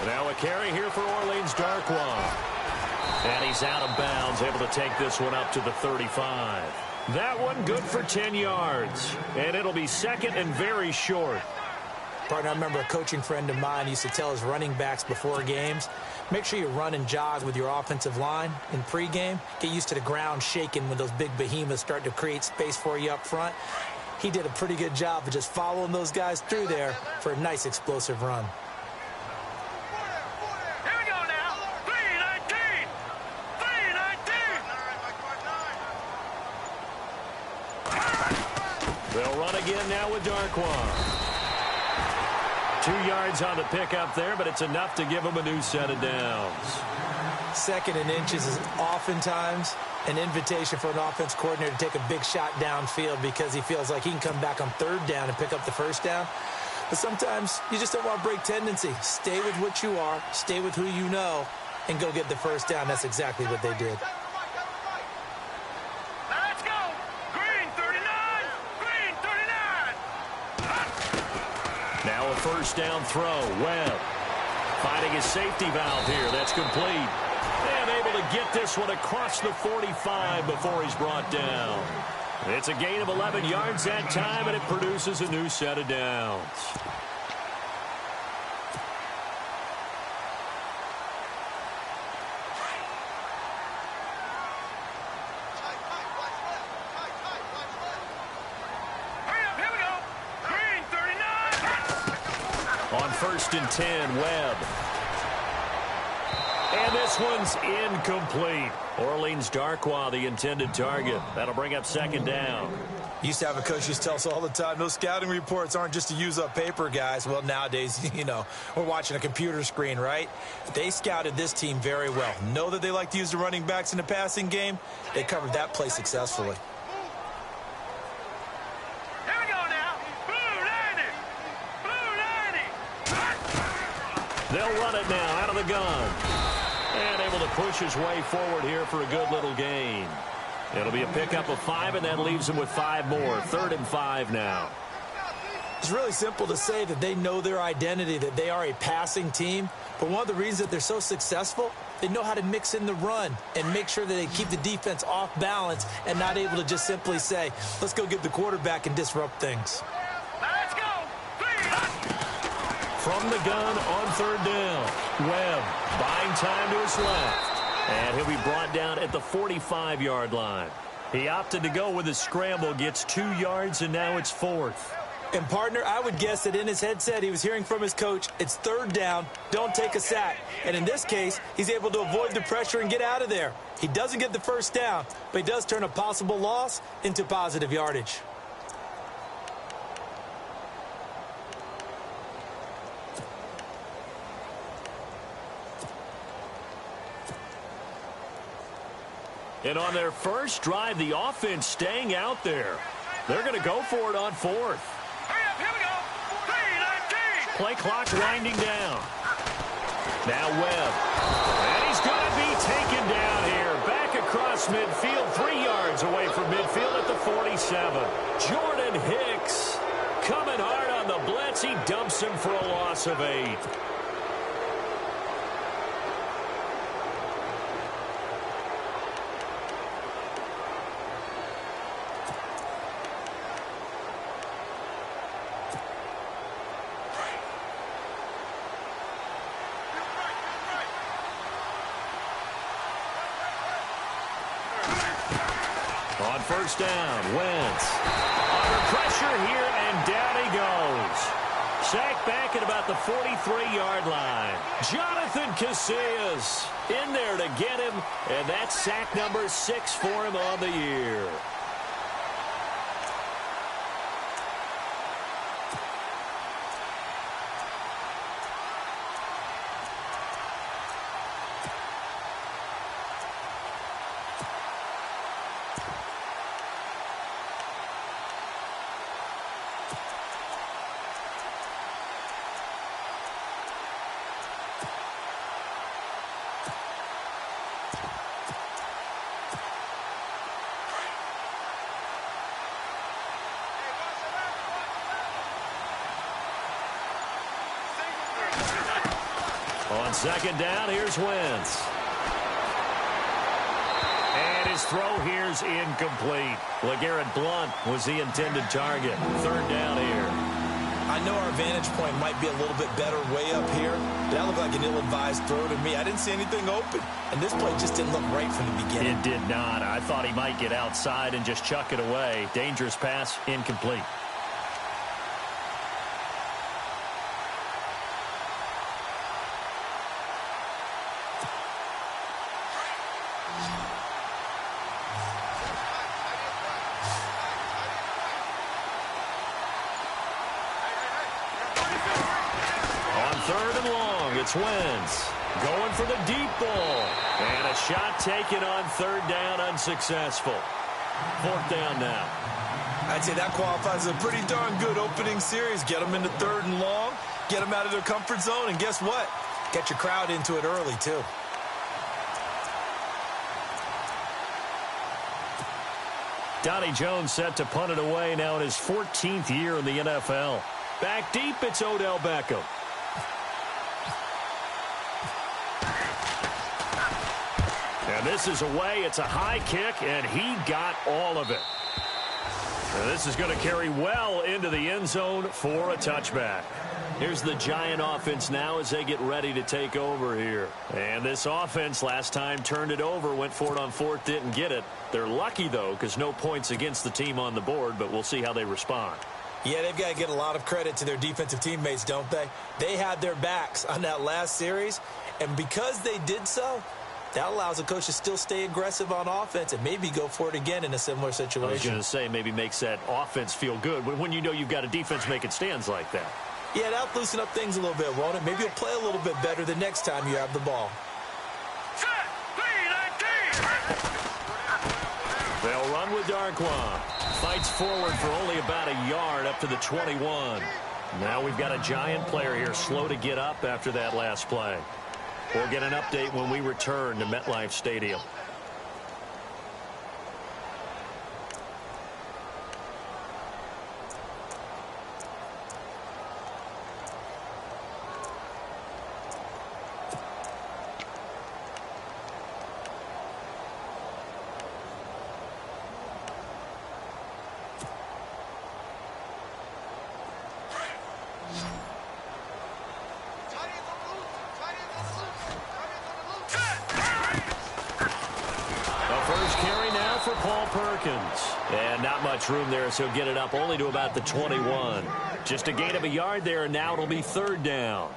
Now a carry here for Orleans Darkwa. And he's out of bounds, able to take this one up to the 35. That one good for 10 yards. And it'll be second and very short. Partner, I remember a coaching friend of mine used to tell his running backs before games, make sure you run and jog with your offensive line in pregame. Get used to the ground shaking when those big behemoths start to create space for you up front. He did a pretty good job of just following those guys through there for a nice explosive run. Here we go now. 319. 319. They'll run again now with Darkwa. 2 yards on the pickup there, but it's enough to give him a new set of downs. Second and inches is oftentimes an invitation for an offense coordinator to take a big shot downfield because he feels like he can come back on third down and pick up the first down. But sometimes you just don't want to break tendency. Stay with what you are, stay with who you know, and go get the first down. That's exactly what they did. Now let's go. Green 39. Green 39. Now a first down throw. Webb finding his safety valve here. That's complete. And able to get this one across the 45 before he's brought down. It's a gain of 11 yards that time, and it produces a new set of downs. Hurry up, here we go. Green 39. On 1st and 10, Webb. And this one's incomplete. Orleans Darkwa, the intended target. That'll bring up second down. Used to have a coach who used to tell us all the time, those scouting reports aren't just to use up paper, guys. Well, nowadays, we're watching a computer screen, right? They scouted this team very well. Know that they like to use the running backs in the passing game. They covered that play successfully. Here we go now. Blue 90. Blue 90. They'll run it now out of the gun. And able to push his way forward here for a good little gain. It'll be a pickup of 5, and that leaves him with 5 more. 3rd and 5 now. It's really simple to say that they know their identity, that they are a passing team. But one of the reasons that they're so successful, they know how to mix in the run and make sure that they keep the defense off balance and not able to just simply say, let's go get the quarterback and disrupt things. Now let's go. From the gun on 3rd down. Webb buying time to his left. And he'll be brought down at the 45-yard line. He opted to go with a scramble, gets 2 yards, and now it's 4th. And, partner, I would guess that in his headset he was hearing from his coach, it's 3rd down, don't take a sack. And in this case, he's able to avoid the pressure and get out of there. He doesn't get the first down, but he does turn a possible loss into positive yardage. And on their first drive, the offense staying out there. They're going to go for it on 4th. Hurry up, here we go. 319. Play clock winding down. Now Webb. And he's going to be taken down here. Back across midfield, 3 yards away from midfield at the 47. Jordan Hicks coming hard on the blitz. He dumps him for a loss of 8. On 1st down, Wentz under pressure here, and down he goes. Sacked back at about the 43-yard line. Jonathan Casillas in there to get him, and that's sack number 6 for him on the year. On second down, here's Wentz. And his throw here's incomplete. LeGarrette Blount was the intended target. Third down here. I know our vantage point might be a little bit better way up here, but that looked like an ill-advised throw to me. I didn't see anything open, and this play just didn't look right from the beginning. It did not. I thought he might get outside and just chuck it away. Dangerous pass, incomplete. It's Wentz going for the deep ball. And a shot taken on third down, unsuccessful. Fourth down now. I'd say that qualifies as a pretty darn good opening series. Get them into third and long, get them out of their comfort zone, and guess what? Get your crowd into it early, too. Donnie Jones set to punt it away now in his 14th year in the NFL. Back deep, it's Odell Beckham. And this is away. It's a high kick, and he got all of it. And this is going to carry well into the end zone for a touchback. Here's the Giant offense now as they get ready to take over here. And this offense last time turned it over, went for it on fourth, didn't get it. They're lucky, though, because no points against the team on the board, but we'll see how they respond. Yeah, they've got to get a lot of credit to their defensive teammates, don't they? They had their backs on that last series, and because they did so, that allows the coach to still stay aggressive on offense and maybe go for it again in a similar situation. I was going to say maybe makes that offense feel good when you know you've got a defense making stands like that. Yeah, that'll loosen up things a little bit, won't it? Maybe you'll play a little bit better the next time you have the ball. They'll run with Darkwa. Fights forward for only about a yard up to the 21. Now we've got a Giant player here slow to get up after that last play. We'll get an update when we return to MetLife Stadium. And not much room there, so he'll get it up only to about the 21. Just a gain of a yard there, and now it'll be third down.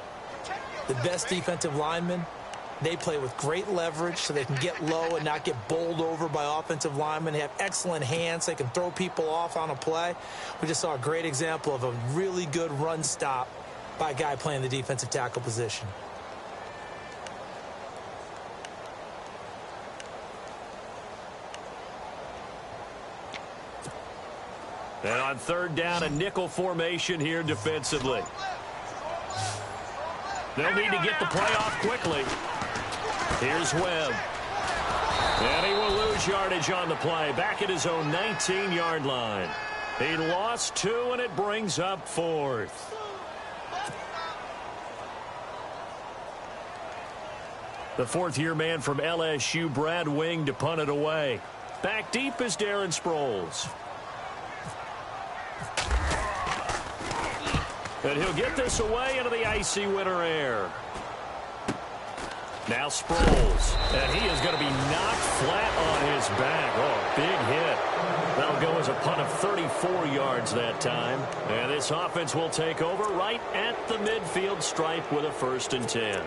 The best defensive linemen, they play with great leverage so they can get low and not get bowled over by offensive linemen. They have excellent hands. They can throw people off on a play. We just saw a great example of a really good run stop by a guy playing the defensive tackle position. And on third down, a nickel formation here defensively. They'll need to get the play off quickly. Here's Webb. And he will lose yardage on the play. Back at his own 19-yard line. He lost 2, and it brings up fourth. The fourth-year man from LSU, Brad Wing, to punt it away. Back deep is Darren Sproles. And he'll get this away into the icy winter air. Now Sproles. And he is going to be knocked flat on his back. Oh, big hit. That'll go as a punt of 34 yards that time. And this offense will take over right at the midfield stripe with a 1st and 10.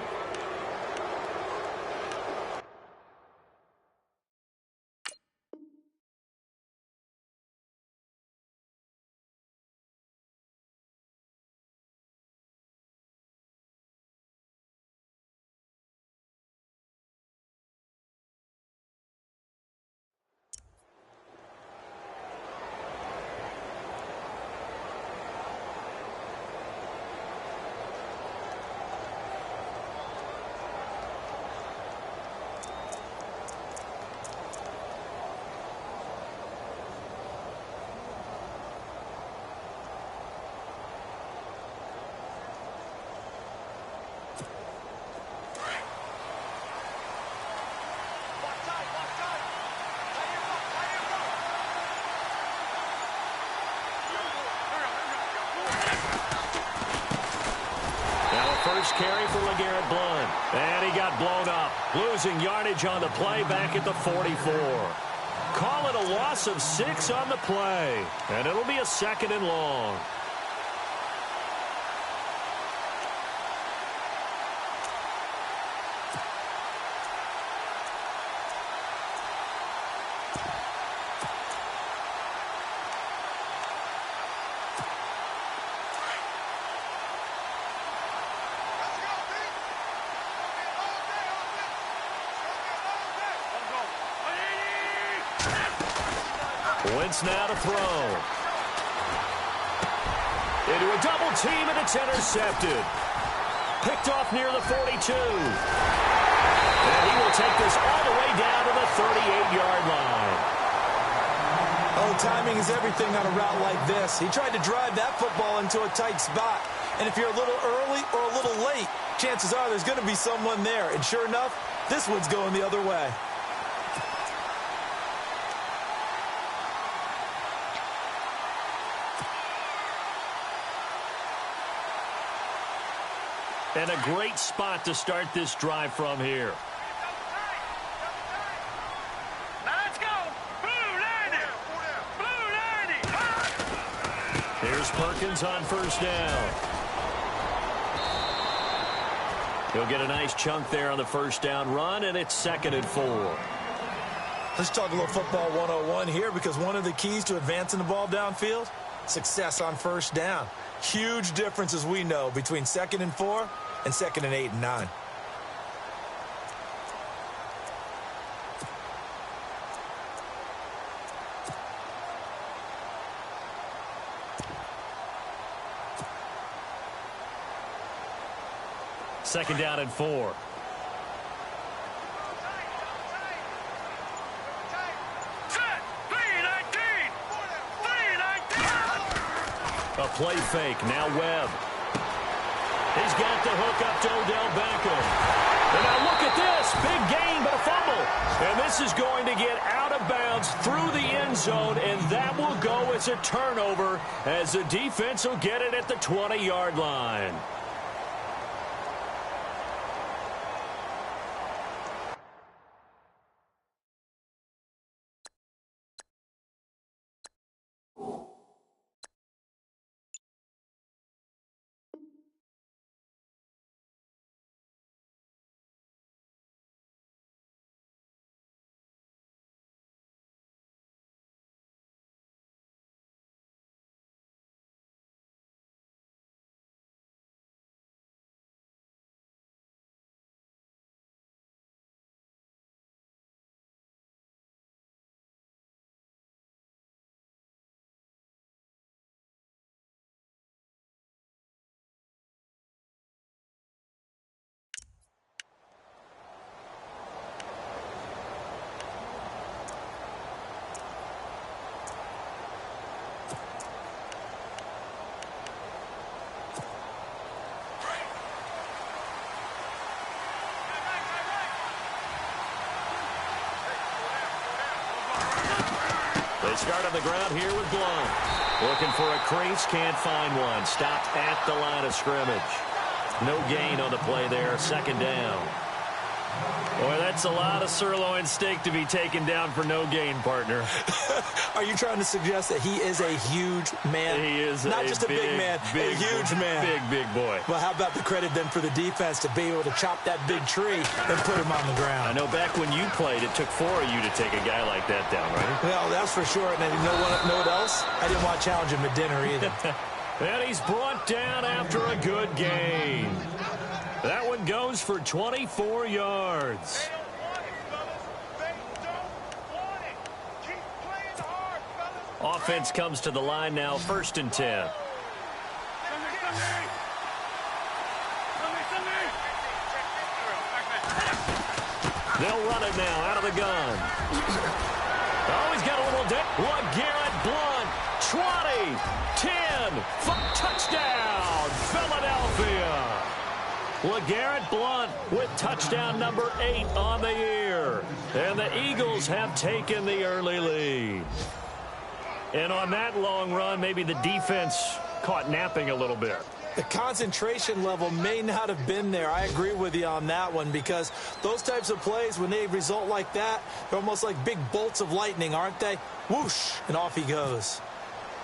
first carry for LeGarrette Blount. And he got blown up, losing yardage on the play back at the 44. Call it a loss of 6 on the play, and it'll be a 2nd and long. Wentz now to throw. Into a double team, and it's intercepted. Picked off near the 42. And he will take this all the way down to the 38-yard line. Oh, timing is everything on a route like this. He tried to drive that football into a tight spot. And if you're a little early or a little late, chances are there's going to be someone there. And sure enough, this one's going the other way. And a great spot to start this drive from here. Let's go. Blue 90. Blue 90. Here's Perkins on first down. He'll get a nice chunk there on the first down run, and it's 2nd and 4. Let's talk a little football 101 here, because one of the keys to advancing the ball downfield, success on first down. Huge difference, as we know, between 2nd and 4 and 2nd and 8 and 9. Second down and 4. Set. 319. 319. A play fake. Now Webb. He's got the hook up to Odell Beckham. And now look at this. Big gain, but a fumble. And this is going to get out of bounds through the end zone, and that will go as a turnover as the defense will get it at the 20-yard line. They start on the ground here with Blount. Looking for a crease, can't find one. Stopped at the line of scrimmage. No gain on the play there, 2nd down. Boy, that's a lot of sirloin steak to be taken down for no gain, partner. Are you trying to suggest that he is a huge man? He is not just a big man, a huge man. Big boy. Well, how about the credit then for the defense to be able to chop that big tree and put him on the ground? I know back when you played, it took 4 of you to take a guy like that down, right? Well, that's for sure. And you know what else? I didn't want to challenge him at dinner either. And he's brought down after a good gain. That one goes for 24 yards. Offense comes to the line now, 1st and 10. They'll run it now out of the gun. Oh, he's got a little dip. LeGarrette Blount, 20, 10, touchdown, Philadelphia. LeGarrette Blount with touchdown number 8 on the year. And the Eagles have taken the early lead. And on that long run, maybe the defense caught napping a little bit. The concentration level may not have been there. I agree with you on that one, because those types of plays, when they result like that, they're almost like big bolts of lightning, aren't they? Whoosh, and off he goes.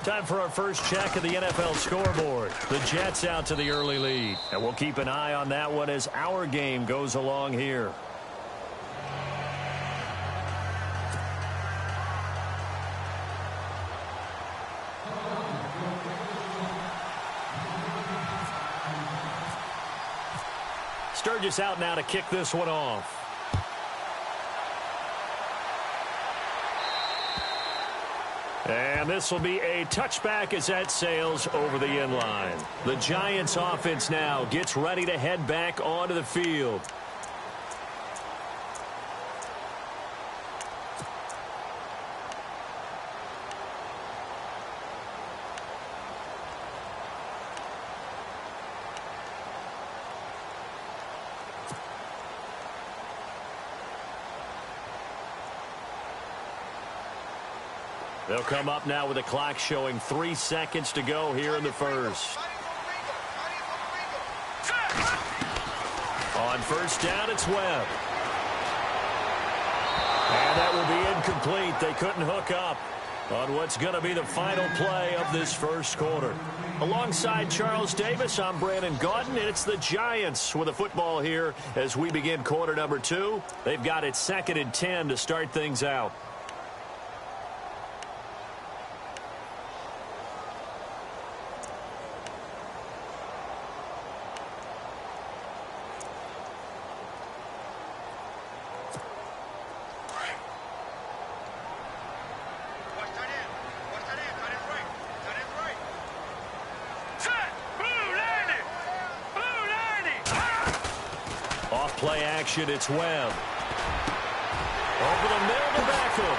Time for our first check of the NFL scoreboard. The Jets out to the early lead. And we'll keep an eye on that one as our game goes along here. Sturgis out now to kick this one off. And this will be a touchback as that sails over the end line. The Giants offense now gets ready to head back onto the field. They'll come up now with the clock showing 3 seconds to go here in the first. On first down, it's Webb. And that will be incomplete. They couldn't hook up on what's going to be the final play of this first quarter. Alongside Charles Davis, I'm Brandon Gaudin, and it's the Giants with a football here as we begin quarter number 2. They've got it 2nd and 10 to start things out. Play action, it's Webb. Over the middle to Beckham.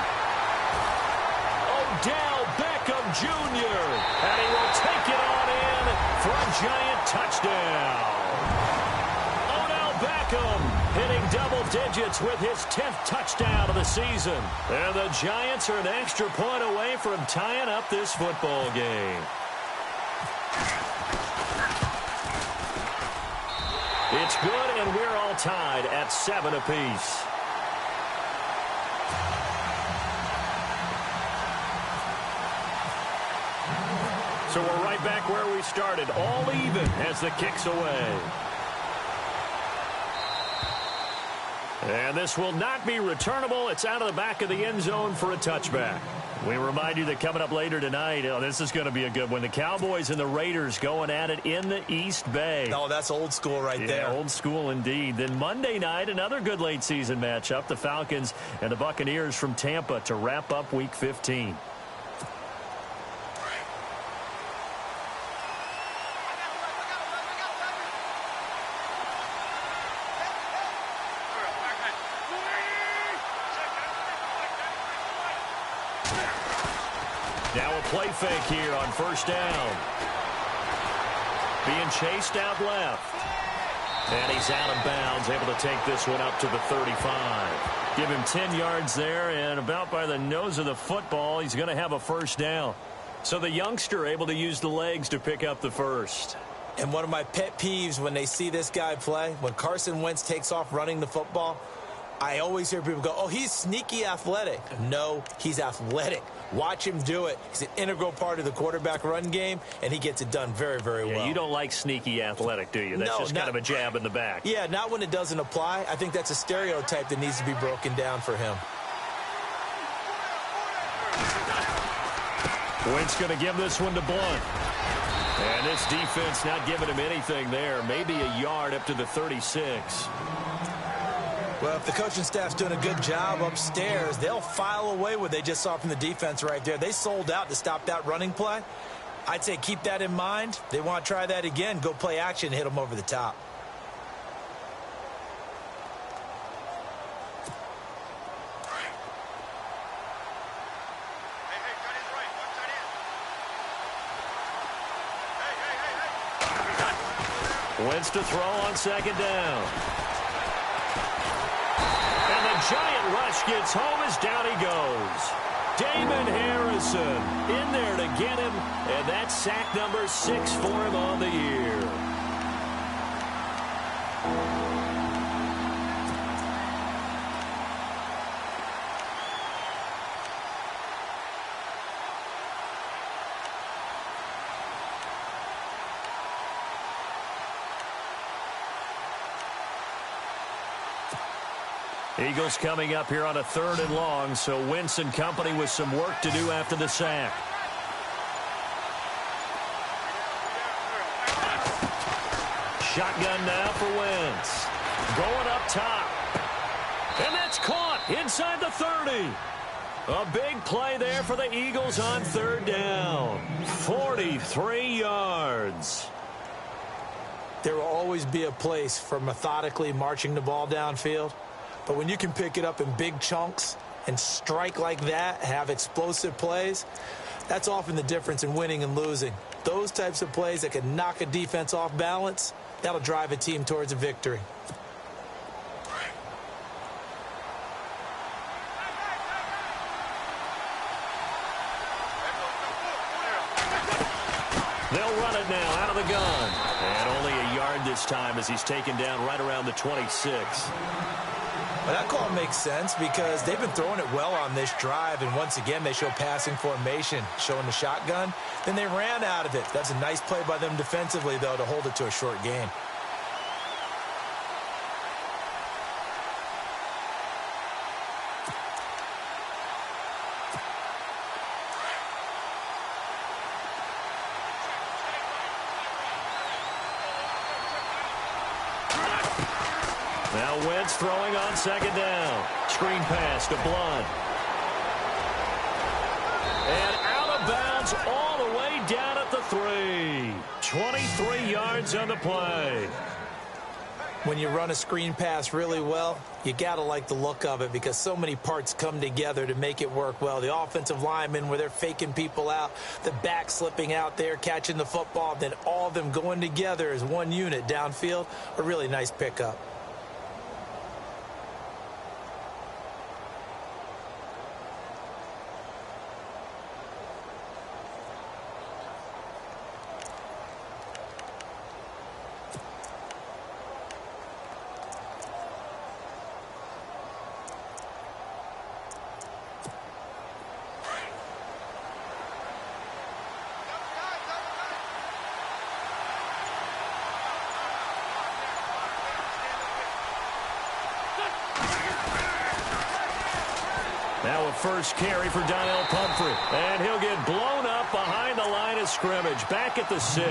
Odell Beckham Jr. And he will take it on in for a Giant touchdown. Odell Beckham hitting double digits with his 10th touchdown of the season. And the Giants are an extra point away from tying up this football game. It's good, and we're all tied at 7 apiece. So we're right back where we started, all even as the kick's away. And this will not be returnable. It's out of the back of the end zone for a touchback. We remind you that coming up later tonight, this is going to be a good one. The Cowboys and the Raiders going at it in the East Bay. Oh, that's old school right there. Yeah, old school indeed. Then Monday night, another good late season matchup. The Falcons and the Buccaneers from Tampa to wrap up Week 15. Now a play fake here on first down. Being chased out left. And he's out of bounds, able to take this one up to the 35. Give him 10 yards there, and about by the nose of the football, he's going to have a first down. So the youngster able to use the legs to pick up the first. And one of my pet peeves when they see this guy play, when Carson Wentz takes off running the football, I always hear people go, oh, he's sneaky athletic. No, he's athletic. Watch him do it. He's an integral part of the quarterback run game, and he gets it done very, very well. You don't like sneaky athletic, do you? That's just kind of a jab in the back. Yeah, not when it doesn't apply. I think that's a stereotype that needs to be broken down for him. Wentz going to give this one to Blunt. And this defense not giving him anything there. Maybe a yard up to the 36. Well, if the coaching staff's doing a good job upstairs, they'll file away what they just saw from the defense right there. They sold out to stop that running play. I'd say keep that in mind. They want to try that again. Go play action and hit them over the top. Wentz to throw on second down. And the Giant rush gets home as down he goes. Damon Harris Robinson in there to get him, and that's sack number 6 for him on the year. Eagles coming up here on a 3rd and long, so Wentz and company with some work to do after the sack. Shotgun now for Wentz. Going up top. And that's caught inside the 30. A big play there for the Eagles on 3rd down. 43 yards. There will always be a place for methodically marching the ball downfield. But when you can pick it up in big chunks and strike like that, have explosive plays, that's often the difference in winning and losing. Those types of plays that can knock a defense off balance, that'll drive a team towards a victory. They'll run it now out of the gun. And only a yard this time as he's taken down right around the 26. Well, that call makes sense because they've been throwing it well on this drive, and once again they show passing formation, showing the shotgun. Then they ran out of it. That's a nice play by them defensively, though, to hold it to a short gain. Now Wentz throwing on 2nd down. Screen pass to Blunt. And out of bounds all the way down at the 3. 23 yards on the play. When you run a screen pass really well, you got to like the look of it because so many parts come together to make it work well. The offensive linemen where they're faking people out, the back slipping out there, catching the football, then all of them going together as one unit downfield, a really nice pickup. Now a first carry for Donnell Pumphrey. And he'll get blown up behind the line of scrimmage. Back at the 6.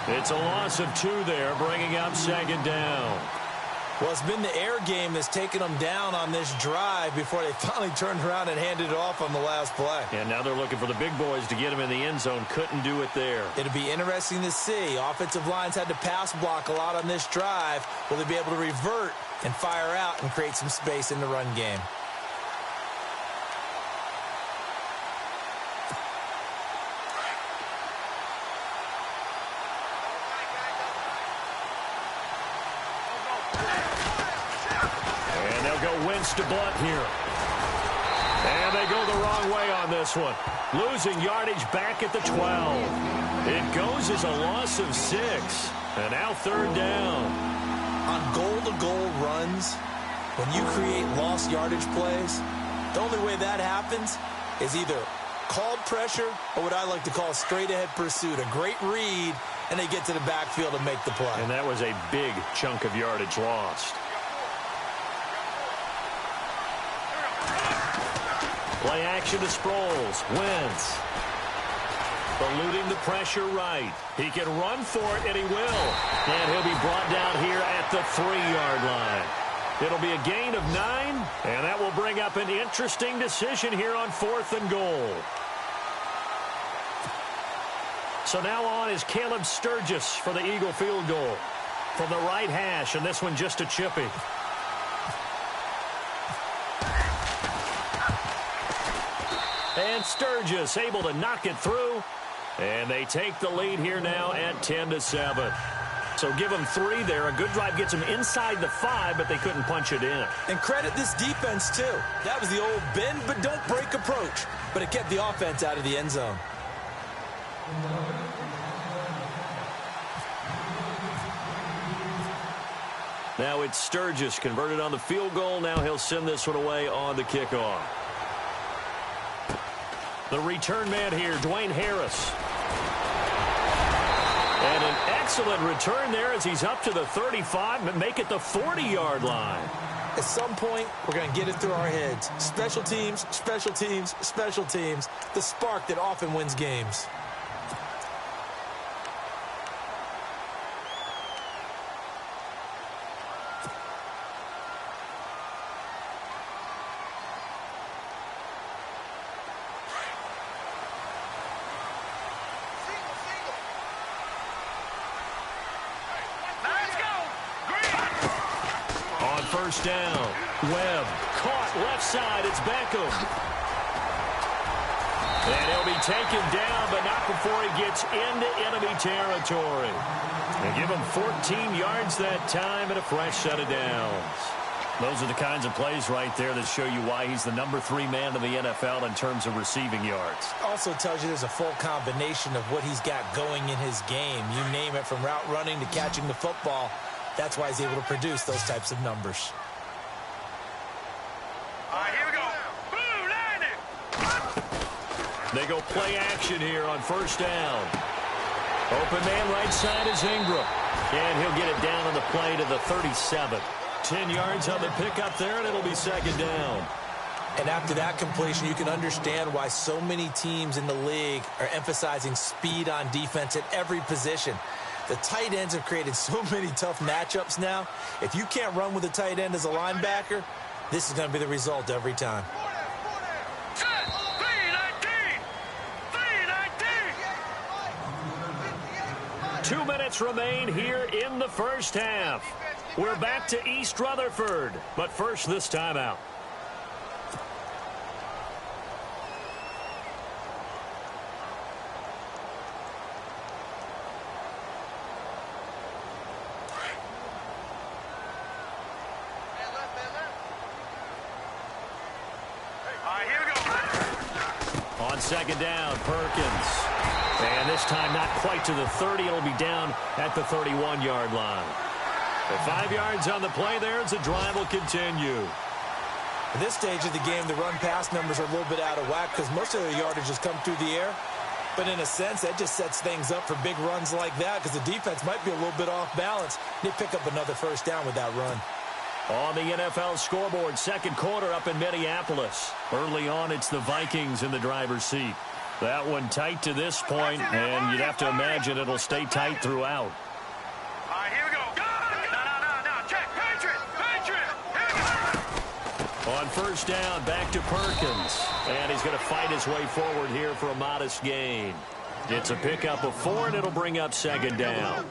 It's a loss of 2 there, bringing up 2nd down. Well, it's been the air game that's taken them down on this drive before they finally turned around and handed it off on the last play. And now they're looking for the big boys to get him in the end zone. Couldn't do it there. It'll be interesting to see. Offensive lines had to pass block a lot on this drive. Will they be able to revert and fire out and create some space in the run game? Wentz to Blunt here. And they go the wrong way on this one. Losing yardage back at the 12. It goes as a loss of 6. And now 3rd down. On goal-to-goal runs, when you create lost yardage plays, the only way that happens is either called pressure or what I like to call straight-ahead pursuit. A great read, and they get to the backfield and make the play. And that was a big chunk of yardage lost. Play action to Sproles. Wentz. Eluding the pressure right. He can run for it, and he will. And he'll be brought down here at the 3-yard line. It'll be a gain of 9, and that will bring up an interesting decision here on 4th and goal. So now on is Caleb Sturgis for the Eagle field goal. From the right hash, and this one just a chippy. And Sturgis able to knock it through. And they take the lead here now at 10-7. So give them 3 there. A good drive gets them inside the 5, but they couldn't punch it in. And credit this defense, too. That was the old bend but don't break approach, but it kept the offense out of the end zone. Now it's Sturgis converted on the field goal. Now he'll send this one away on the kickoff. The return man here, Dwayne Harris. And an excellent return there as he's up to the 35, but make it the 40-yard line. At some point, we're going to get it through our heads. Special teams, special teams, special teams. The spark that often wins games. First down. Webb caught left side. It's Beckham. And he'll be taken down, but not before he gets into enemy territory. They give him 14 yards that time and a fresh set of downs. Those are the kinds of plays right there that show you why he's the number 3 man in the NFL in terms of receiving yards. Also tells you there's a full combination of what he's got going in his game. You name it, from route running to catching the football. That's why he's able to produce those types of numbers. All right, here we go. Blue line it. They go play action here on first down. Open man right side is Ingram. And he'll get it down on the play to the 37. 10 yards on the pickup there, and it'll be second down. And after that completion, you can understand why so many teams in the league are emphasizing speed on defense at every position. The tight ends have created so many tough matchups now. If you can't run with a tight end as a linebacker, this is going to be the result every time. 2 minutes remain here in the first half. We're back to East Rutherford, but first this timeout. Second down, Perkins. And this time not quite to the 30. It'll be down at the 31-yard line. The 5 yards on the play there as the drive will continue. At this stage of the game, the run-pass numbers are a little bit out of whack because most of the yardage has come through the air. But in a sense, that just sets things up for big runs like that because the defense might be a little bit off balance. They pick up another first down with that run. On the NFL scoreboard, second quarter up in Minneapolis. Early on, it's the Vikings in the driver's seat. That one tight to this point, and you'd have to imagine it'll stay tight throughout. All right, here we go. No. Check. Patriot. Here we go. On first down, back to Perkins. And he's going to fight his way forward here for a modest gain. It's a pickup of 4, and it'll bring up second down.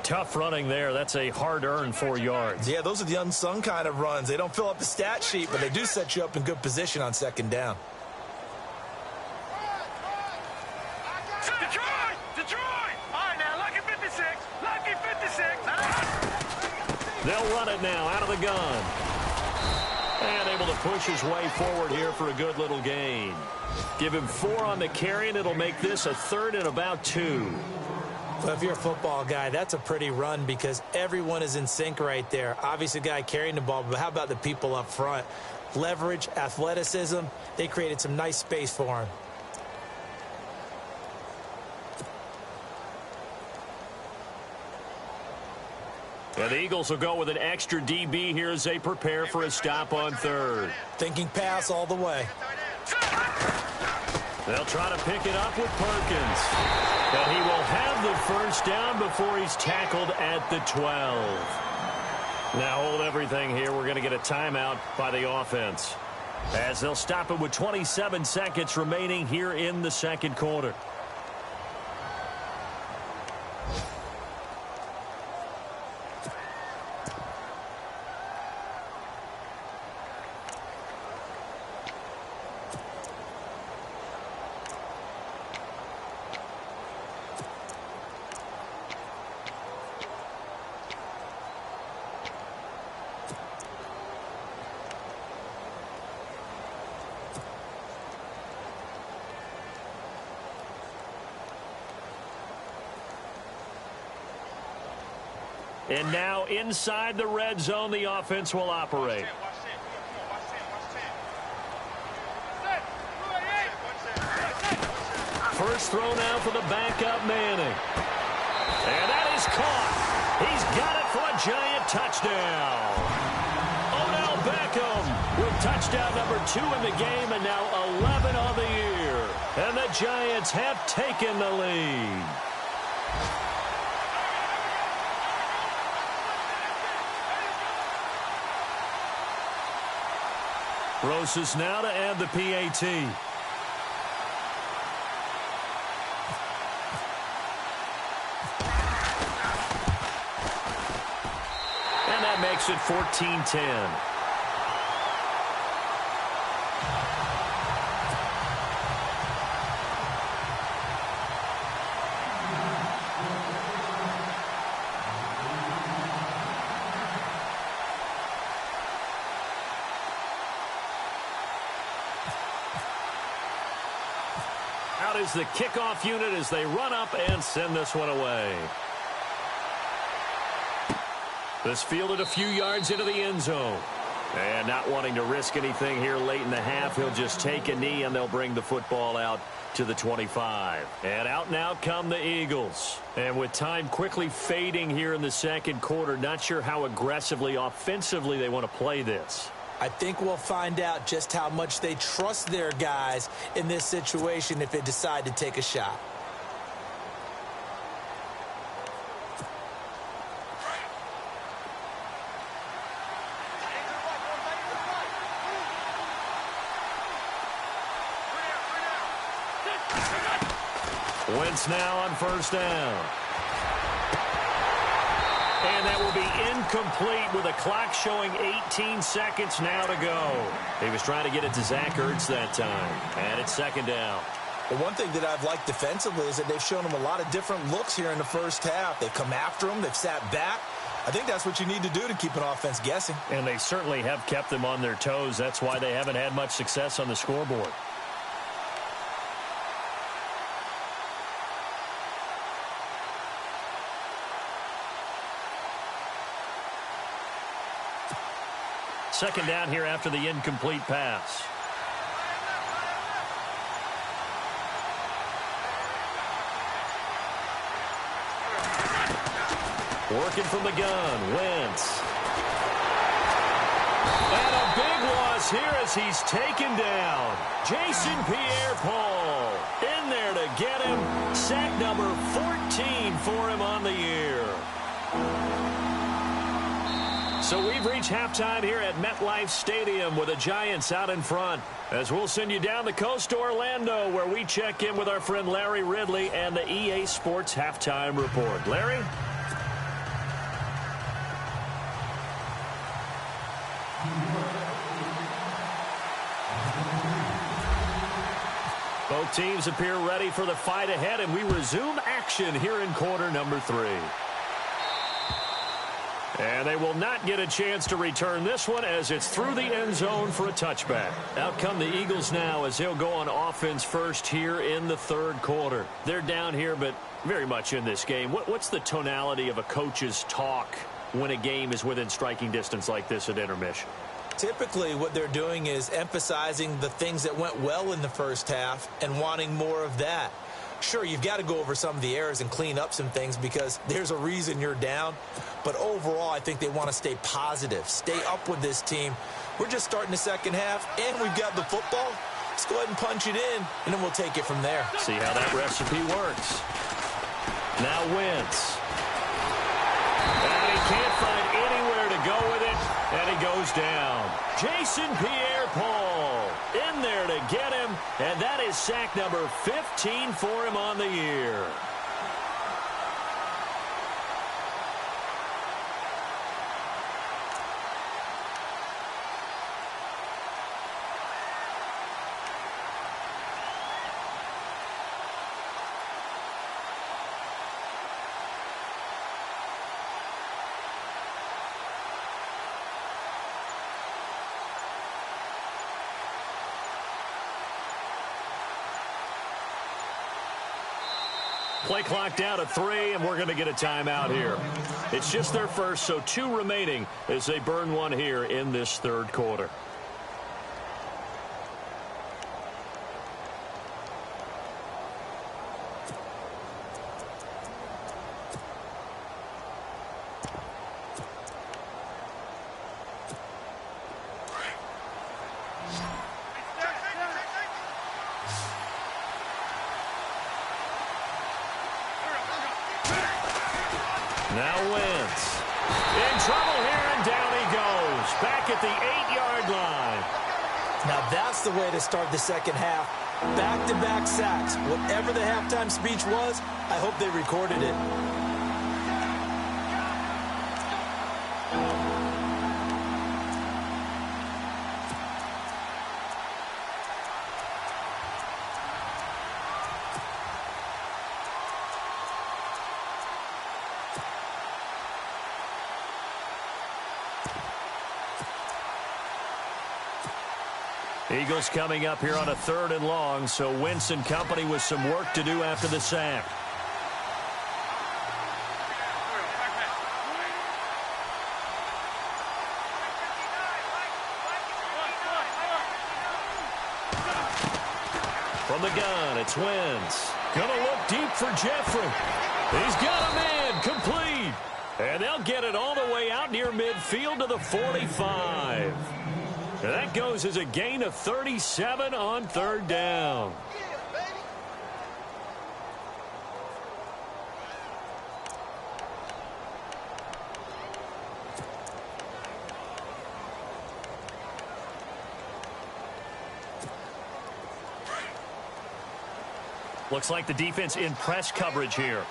Tough running there. That's a hard-earned 4 yards. Yeah, those are the unsung kind of runs. They don't fill up the stat sheet, but they do set you up in good position on second down. Detroit! All right, now, lucky 56. They'll run it now out of the gun. And able to push his way forward here for a good little gain. Give him 4 on the carry, and it'll make this a third and about 2. Well, if you're a football guy, that's a pretty run because everyone is in sync right there. Obviously, the guy carrying the ball, but how about the people up front? Leverage, athleticism, they created some nice space for him. And the Eagles will go with an extra DB here as they prepare for a stop on third. Thinking pass all the way. They'll try to pick it up with Perkins. And he will have the first down before he's tackled at the 12. Now hold everything here. We're going to get a timeout by the offense, as they'll stop it with 27 seconds remaining here in the second quarter. And now inside the red zone, the offense will operate. First throw now for the backup Manning. And that is caught. He's got it for a giant touchdown. Odell Beckham with touchdown number 2 in the game and now 11 on the year. And the Giants have taken the lead. Rosas now to add the PAT. And that makes it 14-10. Out is the kickoff unit as they run up and send this one away. This fielded a few yards into the end zone. And not wanting to risk anything here late in the half, he'll just take a knee and they'll bring the football out to the 25. And out now come the Eagles. And with time quickly fading here in the second quarter, not sure how aggressively, offensively they want to play this. I think we'll find out just how much they trust their guys in this situation if they decide to take a shot. Wentz now on first down. And that will be incomplete with a clock showing 18 seconds now to go. He was trying to get it to Zach Ertz that time. And it's second down. Well, one thing that I've liked defensively is that they've shown him a lot of different looks here in the first half. They've come after him. They've sat back. I think that's what you need to do to keep an offense guessing. And they certainly have kept them on their toes. That's why they haven't had much success on the scoreboard. Second down here after the incomplete pass. Working from the gun, Wentz. And a big loss here as he's taken down. Jason Pierre-Paul in there to get him. Sack number 14 for him on the year. So we've reached halftime here at MetLife Stadium with the Giants out in front. As we'll send you down the coast to Orlando where we check in with our friend Larry Ridley and the EA Sports Halftime Report. Larry? Both teams appear ready for the fight ahead, and we resume action here in quarter number 3. And they will not get a chance to return this one as it's through the end zone for a touchback. Out come the Eagles now as they'll go on offense first here in the third quarter. They're down here, but very much in this game. What's the tonality of a coach's talk when a game is within striking distance like this at intermission? Typically, what they're doing is emphasizing the things that went well in the first half and wanting more of that. Sure, you've got to go over some of the errors and clean up some things because there's a reason you're down. But overall, I think they want to stay positive, stay up with this team. We're just starting the second half, and we've got the football. Let's go ahead and punch it in, and then we'll take it from there. See how that recipe works. Now Wentz. And he can't find anywhere to go with it, and he goes down. Jason Pierre-Paul in there to get him, and that is sack number 15 for him on the year. Play clock down to 3, and we're going to get a timeout here. It's just their first, so 2 remaining as they burn one here in this third quarter. Now Wentz in trouble here, and down he goes. Back at the 8-yard line. Now that's the way to start the second half. Back-to-back sacks. Whatever the halftime speech was, I hope they recorded it. Eagles coming up here on a 3rd and long, so Wentz and company with some work to do after the sack. From the gun, it's Wentz. Gonna look deep for Jeffrey. He's got him in, complete. And they'll get it all the way out near midfield to the 45. And that goes as a gain of 37 on 3rd down. Looks like the defense in press coverage here.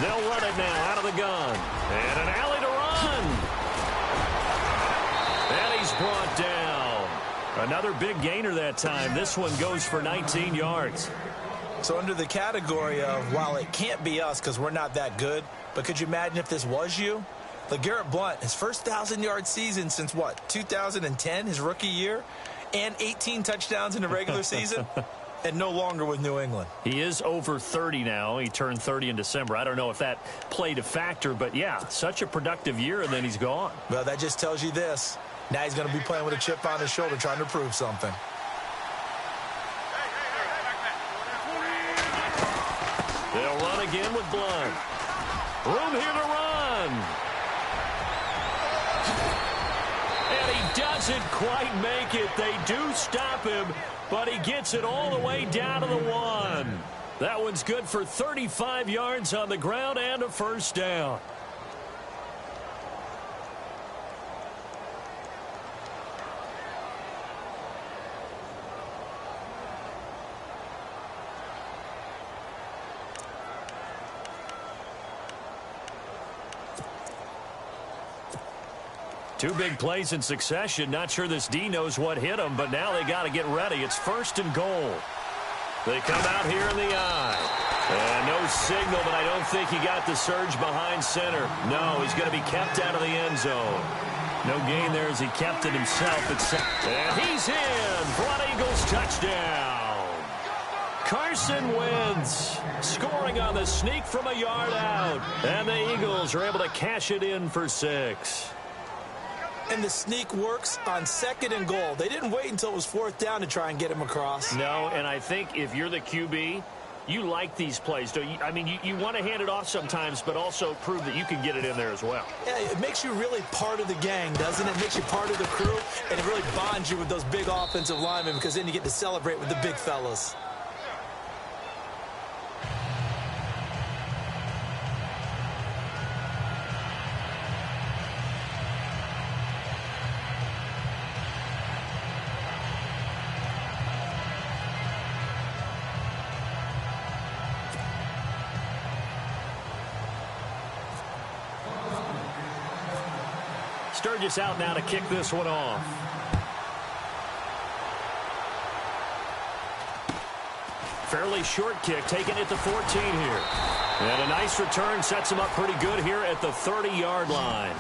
They'll run it now out of the gun. And an alley to run. And he's brought down. Another big gainer that time. This one goes for 19 yards. So under the category of, while it can't be us because we're not that good, but could you imagine if this was you? LeGarrette Blount, his first 1,000-yard season since, what, 2010, his rookie year? And 18 touchdowns in the regular season? And no longer with New England. He is over 30 now. He turned 30 in December. I don't know if that played a factor, but yeah, such a productive year, and then he's gone. Well, that just tells you this. Now he's going to be playing with a chip on his shoulder trying to prove something. They'll run again with Blount. Room here to run. And he doesn't quite make it. They do stop him, but he gets it all the way down to the 1. That one's good for 35 yards on the ground and a 1st down. Two big plays in succession. Not sure this D knows what hit him, but now they got to get ready. It's 1st and goal. They come out here in the eye. And no signal, but I don't think he got the surge behind center. No, he's going to be kept out of the end zone. No gain there as he kept it himself. And he's in for an Eagles touchdown. Carson Wentz scoring on the sneak from a yard out. And the Eagles are able to cash it in for 6. And the sneak works on 2nd and goal. They didn't wait until it was 4th down to try and get him across. No, and I think if you're the QB, you like these plays, don't you? I mean, you want to hand it off sometimes, but also prove that you can get it in there as well. Yeah, it makes you really part of the gang, doesn't it? It makes you part of the crew, and it really bonds you with those big offensive linemen because then you get to celebrate with the big fellas. Sturgis out now to kick this one off. Fairly short kick, taken at the 14 here. And a nice return sets him up pretty good here at the 30-yard line.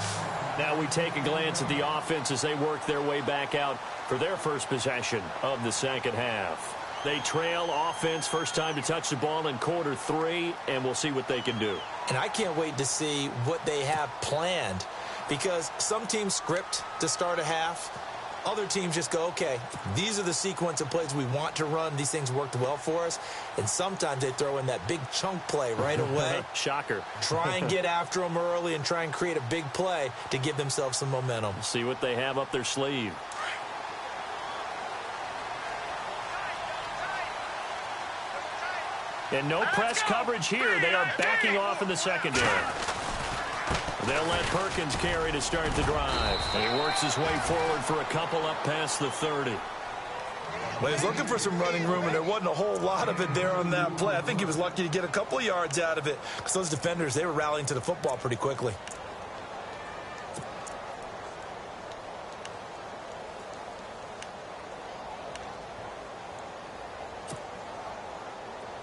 Now we take a glance at the offense as they work their way back out for their first possession of the second half. They trail offense first time to touch the ball in quarter 3, and we'll see what they can do. And I can't wait to see what they have planned, because some teams script to start a half. Other teams just go, okay, these are the sequence of plays we want to run. These things worked well for us. And sometimes they throw in that big chunk play right away. Shocker. Try and get after them early and try and create a big play to give themselves some momentum. See what they have up their sleeve. And no press coverage here. They are backing off in the secondary. They'll let Perkins carry to start the drive. And he works his way forward for a couple up past the 30. Well, he was looking for some running room, and there wasn't a whole lot of it there on that play. I think he was lucky to get a couple of yards out of it, because those defenders, they were rallying to the football pretty quickly.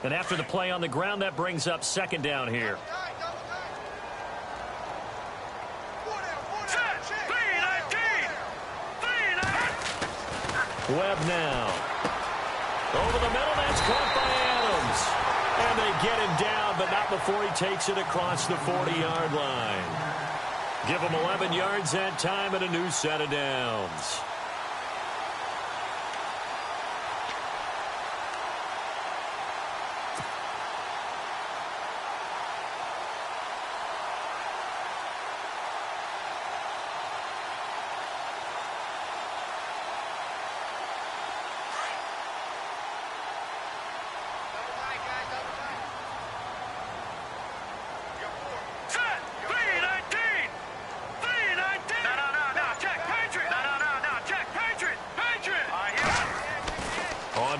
And after the play on the ground, that brings up second down here. Webb now. Over the middle, that's caught by Adams. And they get him down, but not before he takes it across the 40-yard line. Give him 11 yards that time and a new set of downs.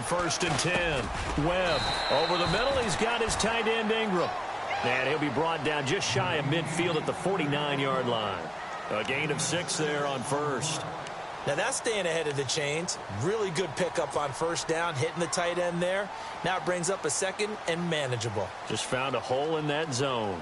First and 10. Webb over the middle. He's got his tight end Ingram. And he'll be brought down just shy of midfield at the 49-yard line. A gain of 6 there on first. Now that's staying ahead of the chains. Really good pickup on first down, hitting the tight end there. Now it brings up a second and manageable. Just found a hole in that zone.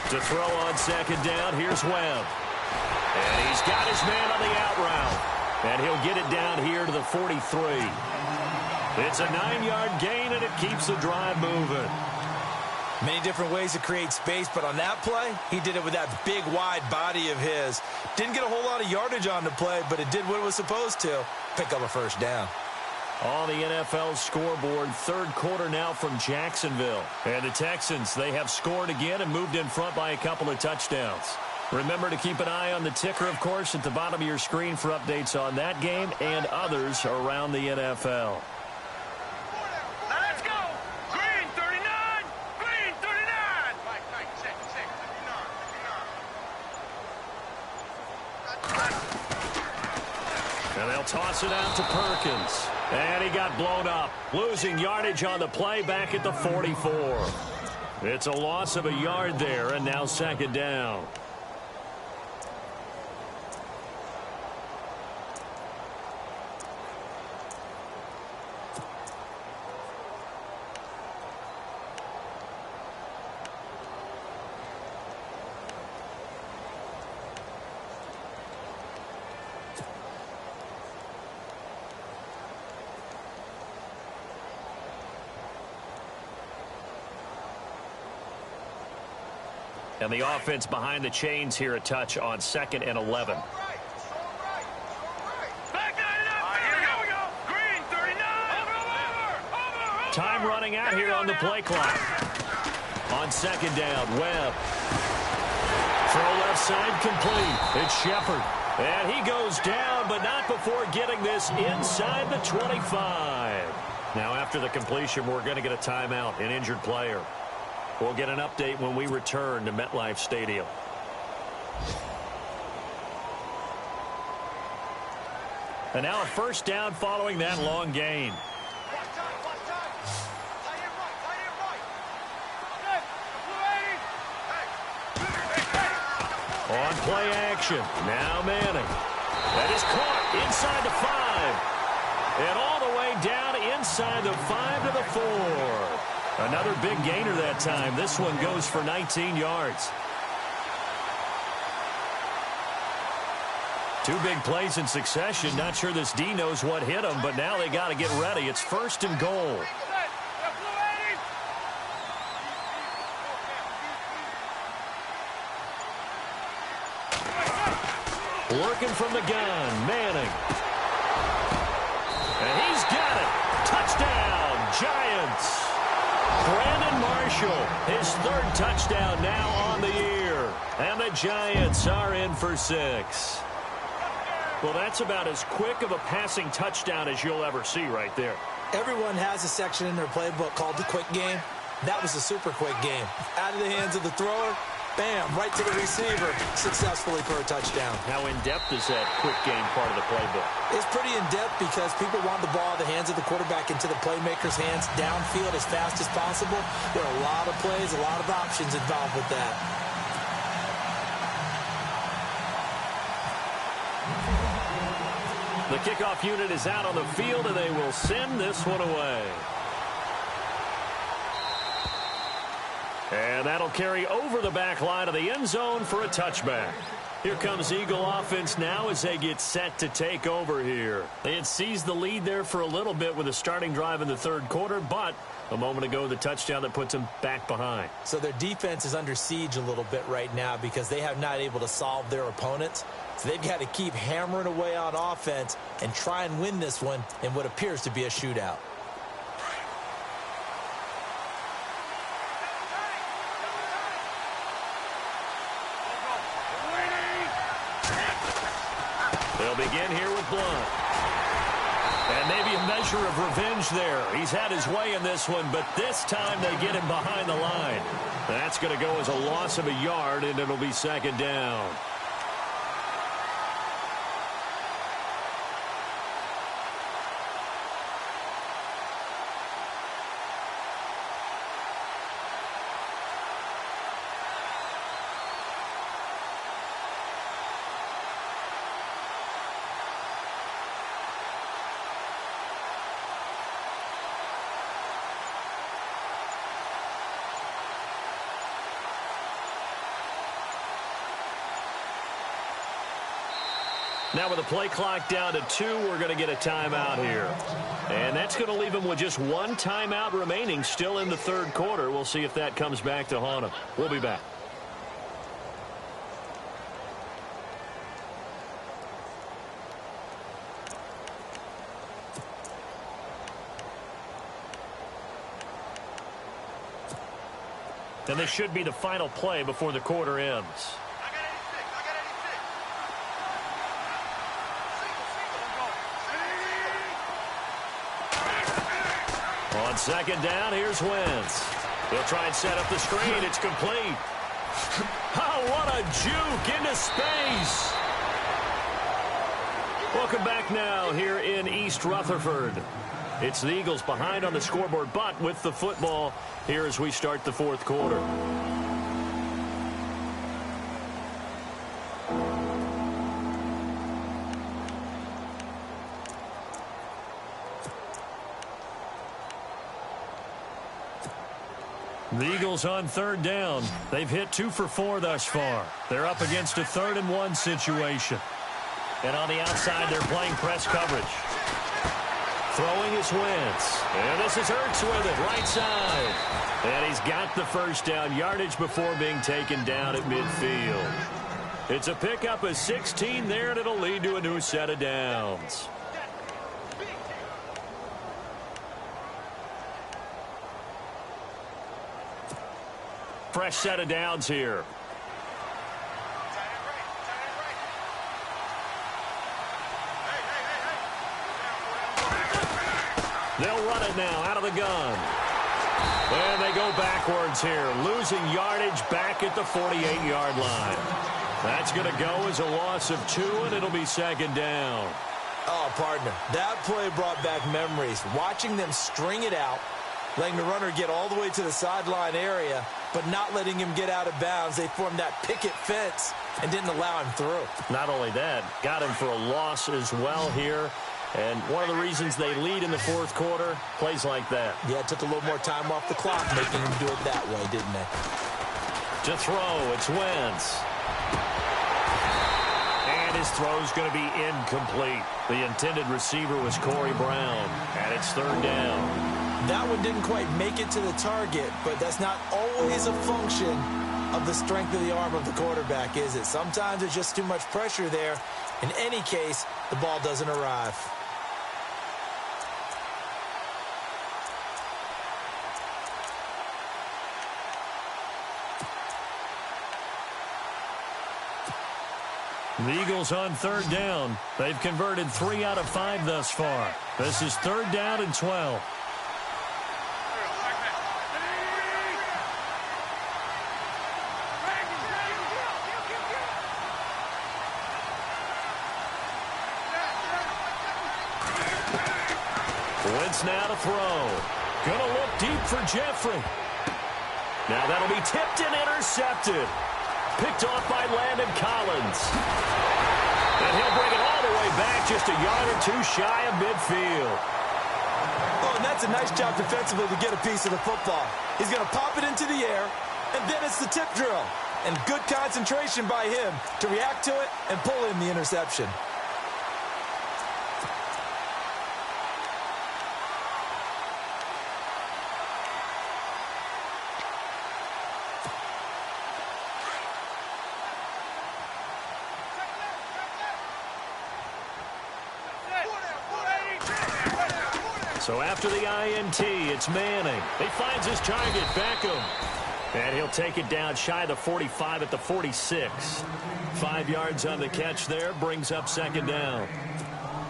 To throw on second down, here's Webb. And he's got his man on the out route. And he'll get it down here to the 43. It's a 9-yard gain, and it keeps the drive moving. Many different ways to create space, but on that play, he did it with that big, wide body of his. Didn't get a whole lot of yardage on the play, but it did what it was supposed to. Pick up a first down. On the NFL scoreboard, third quarter now from Jacksonville. And the Texans, they have scored again and moved in front by a couple of touchdowns. Remember to keep an eye on the ticker, of course, at the bottom of your screen for updates on that game and others around the NFL. Let's go! Green 39! Green 39! And they'll toss it out to Perkins. And he got blown up, losing yardage on the play back at the 44. It's a loss of a yard there, and now second down. And the offense behind the chains here a touch on 2nd and 11. Time running out here on the play clock. On second down, Webb. Throw left side complete. It's Shepard. And he goes down, but not before getting this inside the 25. Now after the completion, we're going to get a timeout, an injured player. We'll get an update when we return to MetLife Stadium. And now a first down following that long gain. On play action. Now Manning. That is caught inside the 5. And all the way down inside the 5 to the 4. Another big gainer that time. This one goes for 19 yards. Two big plays in succession. Not sure this D knows what hit him, but now they got to get ready. It's 1st and goal. Working from the gun, Manning. And he's got it. Touchdown, Giants. Brandon Marshall, his 3rd touchdown now on the year. And the Giants are in for 6. Well, that's about as quick of a passing touchdown as you'll ever see right there. Everyone has a section in their playbook called the quick game. That was a super quick game. Out of the hands of the thrower, bam, right to the receiver, successfully for a touchdown. How in-depth is that quick game part of the playbook? It's pretty in-depth because people want the ball in the hands of the quarterback into the playmaker's hands downfield as fast as possible. There are a lot of plays, a lot of options involved with that. The kickoff unit is out on the field, and they will send this one away. And that'll carry over the back line of the end zone for a touchback. Here comes Eagle offense now as they get set to take over here. They had seized the lead there for a little bit with a starting drive in the 3rd quarter, but a moment ago the touchdown that puts them back behind. So their defense is under siege a little bit right now because they have not able to solve their opponents. So they've got to keep hammering away on offense and try and win this one in what appears to be a shootout. They'll begin here with Blunt. And maybe a measure of revenge there. He's had his way in this one, but this time they get him behind the line. That's going to go as a loss of a yard, and it'll be 2nd down. Now with the play clock down to 2, we're going to get a timeout here. And that's going to leave them with just 1 timeout remaining still in the 3rd quarter. We'll see if that comes back to haunt them. We'll be back. And this should be the final play before the quarter ends. On 2nd down, here's Wentz. He'll try and set up the screen. It's complete. Oh, what a juke into space. Welcome back now here in East Rutherford. It's the Eagles behind on the scoreboard, but with the football here as we start the 4th quarter. The Eagles on 3rd down. They've hit 2 for 4 thus far. They're up against a 3rd and 1 situation. And on the outside, they're playing press coverage. Throwing is Wentz. And this is Hurts with it, right side. And he's got the 1st down yardage before being taken down at midfield. It's a pickup of 16 there, and it'll lead to a new set of downs. Fresh set of downs here. They'll run it now out of the gun. And they go backwards here, losing yardage back at the 48-yard line. That's going to go as a loss of 2, and it'll be 2nd down. Oh, partner, that play brought back memories. Watching them string it out, letting the runner get all the way to the sideline area, but not letting him get out of bounds. They formed that picket fence and didn't allow him through. Not only that, got him for a loss as well here. And one of the reasons they lead in the fourth quarter, plays like that. Yeah, it took a little more time off the clock, making them do it that way, didn't they? To throw, it's Wentz. And his throw's going to be incomplete. The intended receiver was Corey Brown, and it's third down. That one didn't quite make it to the target, but that's not always a function of the strength of the arm of the quarterback, is it? Sometimes there's just too much pressure there. In any case, the ball doesn't arrive. The Eagles on third down. They've converted 3 out of 5 thus far. This is third down and 12. Wentz now to throw. Gonna look deep for Jeffrey. Now that'll be tipped and intercepted. Picked off by Landon Collins. And he'll bring it all the way back, just a yard or two shy of midfield. Oh, and that's a nice job defensively to get a piece of the football. He's going to pop it into the air, and then it's the tip drill. And good concentration by him to react to it and pull in the interception. So after the INT, it's Manning. He finds his target, Beckham. And he'll take it down shy of the 45 at the 46. 5 yards on the catch there, brings up second down.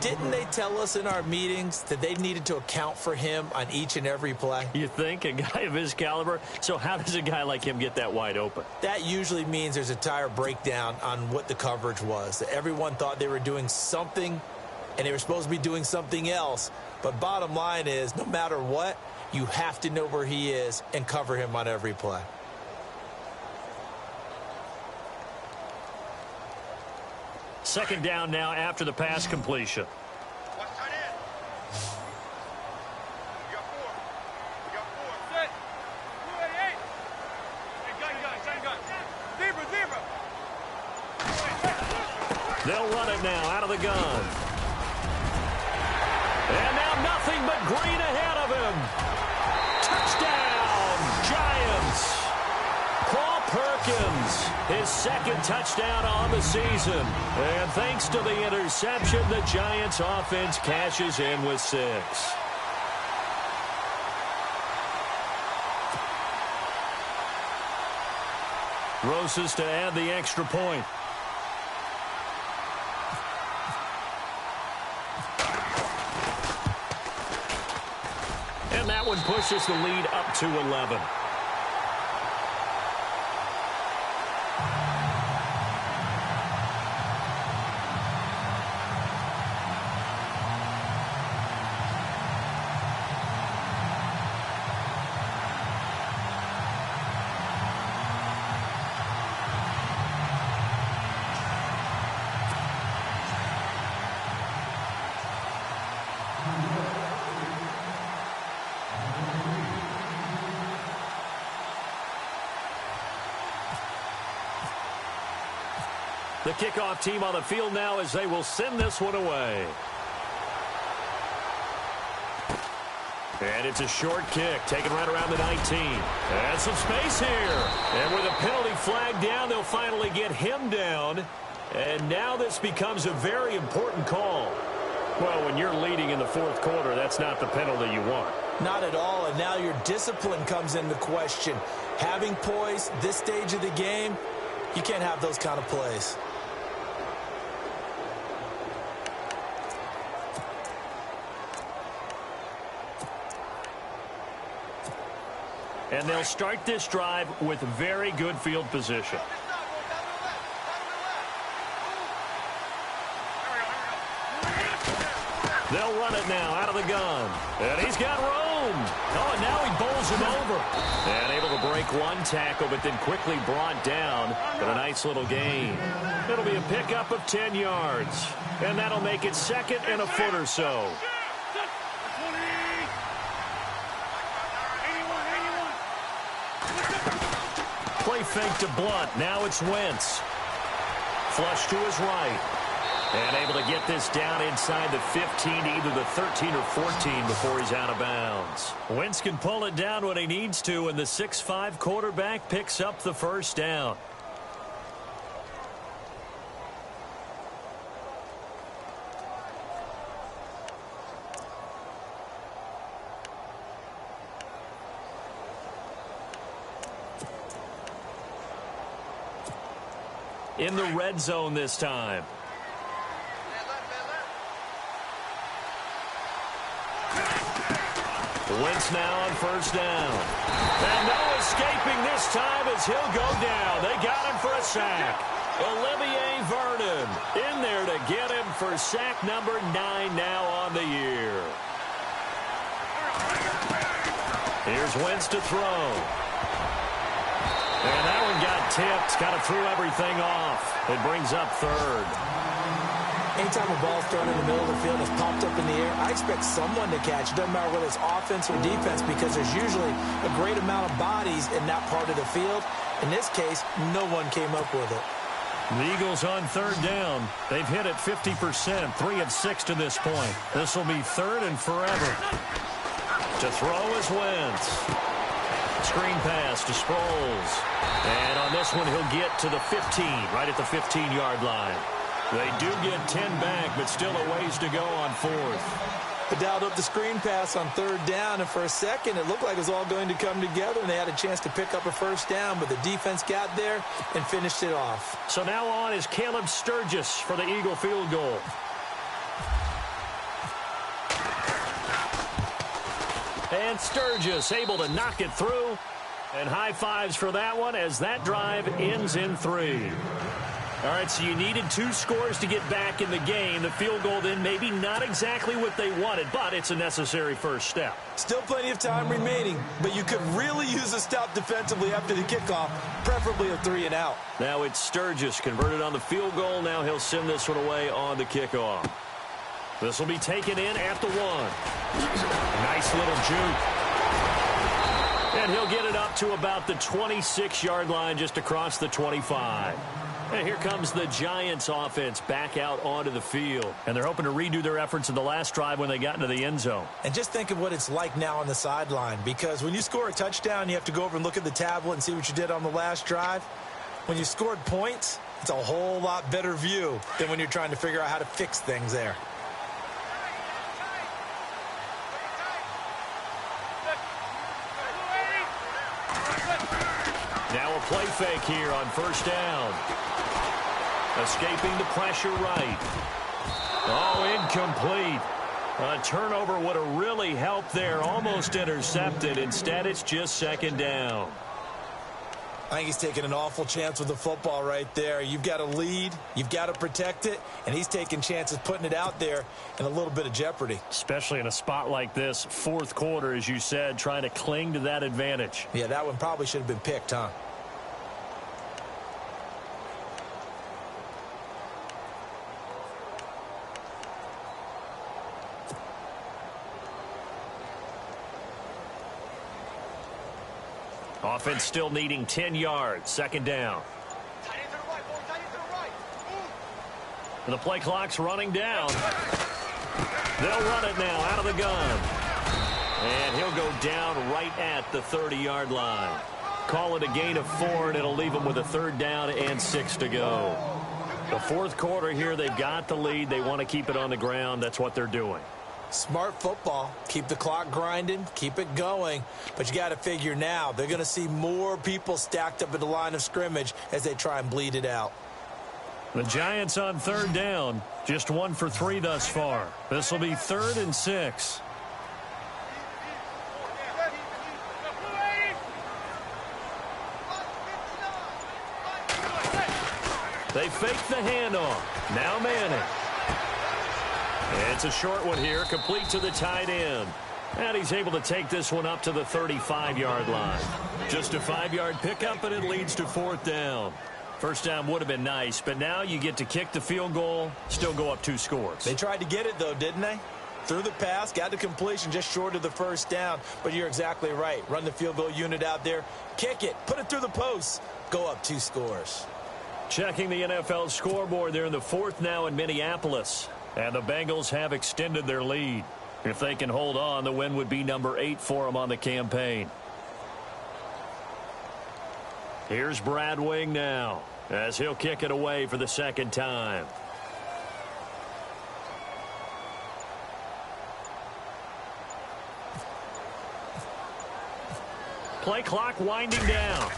Didn't they tell us in our meetings that they needed to account for him on each and every play? You think? A guy of his caliber? So how does a guy like him get that wide open? That usually means there's a tire breakdown on what the coverage was. That everyone thought they were doing something, and they were supposed to be doing something else. But bottom line is, no matter what, you have to know where he is and cover him on every play. Second down now after the pass completion. Watch tight end. We got 4. We got 4. Set. 288. Same gun. Zebra. They'll run it now out of the gun. And now nothing but green ahead of him. Touchdown, Giants. Paul Perkins, his second touchdown on the season. And thanks to the interception, the Giants offense cashes in with 6. Rosas to add the extra point. And that one pushes the lead up to 11. The kickoff team on the field now as they will send this one away. And it's a short kick, taken right around the 19. And some space here. And with a penalty flag down, they'll finally get him down. And now this becomes a very important call. Well, when you're leading in the fourth quarter, that's not the penalty you want. Not at all, and now your discipline comes into question. Having poise this stage of the game, you can't have those kind of plays. And they'll start this drive with very good field position. They'll run it now out of the gun. And he's got room. Oh, and now he bowls him over. And able to He'll break one tackle, but then quickly brought down. But a nice little gain. It'll be a pickup of 10 yards. And that'll make it second and a foot or so. Play fake to Blunt. Now it's Wentz. Flush to his right. And able to get this down inside the 15 to either the 13 or 14 before he's out of bounds. Wentz can pull it down when he needs to, and the 6'5" quarterback picks up the first down. In the red zone this time. Wentz now on first down. And no escaping this time as he'll go down. They got him for a sack. Olivier Vernon in there to get him for sack number 9 now on the year. Here's Wentz to throw. And that one got tipped. Kind of threw everything off. It brings up third. Anytime a ball's thrown in the middle of the field, it's popped up in the air, I expect someone to catch. It doesn't matter whether it's offense or defense, because there's usually a great amount of bodies in that part of the field. In this case, no one came up with it. The Eagles on third down. They've hit it 50%, 3 of 6 to this point. This will be third and forever. To throw is Wentz. Screen pass to Sproles. And on this one, he'll get to the 15, right at the 15-yard line. They do get 10 back, but still a ways to go on fourth. They dialed up the screen pass on third down, and for a second, it looked like it was all going to come together, and they had a chance to pick up a first down, but the defense got there and finished it off. So now on is Caleb Sturgis for the Eagle field goal. And Sturgis able to knock it through. And high fives for that one as that drive ends in 3. All right, so you needed 2 scores to get back in the game. The field goal then maybe not exactly what they wanted, but it's a necessary first step. Still plenty of time remaining, but you could really use a stop defensively after the kickoff, preferably a 3 and out. Now it's Sturgis converted on the field goal. Now he'll send this one away on the kickoff. This will be taken in at the 1. Nice little juke. And he'll get it up to about the 26-yard line, just across the 25. And here comes the Giants offense back out onto the field. And they're hoping to redo their efforts in the last drive when they got into the end zone. And just think of what it's like now on the sideline, because when you score a touchdown, you have to go over and look at the tablet and see what you did on the last drive. When you scored points, it's a whole lot better view than when you're trying to figure out how to fix things there. Now a play fake here on first down. Escaping the pressure right. Oh, incomplete. A turnover would have really helped there. Almost intercepted. Instead, it's just second down. I think he's taking an awful chance with the football right there. You've got to lead. You've got to protect it. And he's taking chances putting it out there in a little bit of jeopardy. Especially in a spot like this, fourth quarter, as you said, trying to cling to that advantage. Yeah, that one probably should have been picked, huh? Offense still needing 10 yards. Second down. And the play clock's running down. They'll run it now out of the gun. And he'll go down right at the 30-yard line. Call it a gain of 4, and it'll leave them with a third down and 6 to go. The fourth quarter here, they've got the lead. They want to keep it on the ground. That's what they're doing. Smart football. Keep the clock grinding. Keep it going. But you got to figure now, they're going to see more people stacked up at the line of scrimmage as they try and bleed it out. The Giants on third down. Just 1 for 3 thus far. This will be 3rd and 6. They fake the handoff. Now Manning. It's a short one here, complete to the tight end. And he's able to take this one up to the 35-yard line. Just a 5-yard pickup, and it leads to 4th down. First down would have been nice, but now you get to kick the field goal, still go up 2 scores. They tried to get it, though, didn't they? Threw the pass, got the completion just short of the first down. But you're exactly right. Run the field goal unit out there, kick it, put it through the posts, go up 2 scores. Checking the NFL scoreboard, they're in the 4th now in Minneapolis. And the Bengals have extended their lead. If they can hold on, the win would be number 8 for them on the campaign. Here's Brad Wing now, as he'll kick it away for the 2nd time. Play clock winding down.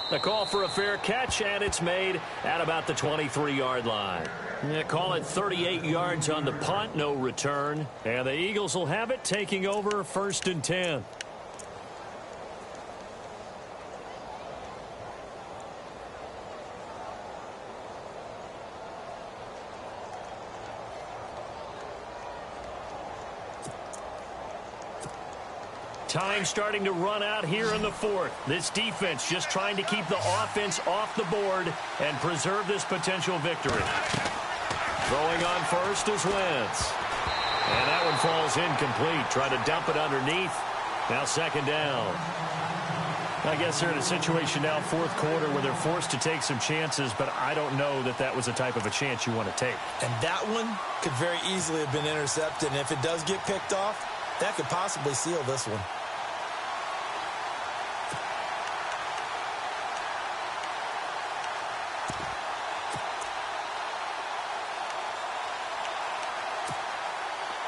The call for a fair catch, and it's made at about the 23-yard line. Call it 38 yards on the punt, no return. And the Eagles will have it, taking over 1st and 10. Time starting to run out here in the 4th. This defense just trying to keep the offense off the board and preserve this potential victory. Throwing on first is Wentz. And that one falls incomplete. Try to dump it underneath. Now 2nd down. I guess they're in a situation now, 4th quarter, where they're forced to take some chances, but I don't know that that was the type of a chance you want to take. And that one could very easily have been intercepted. And if it does get picked off, that could possibly seal this one.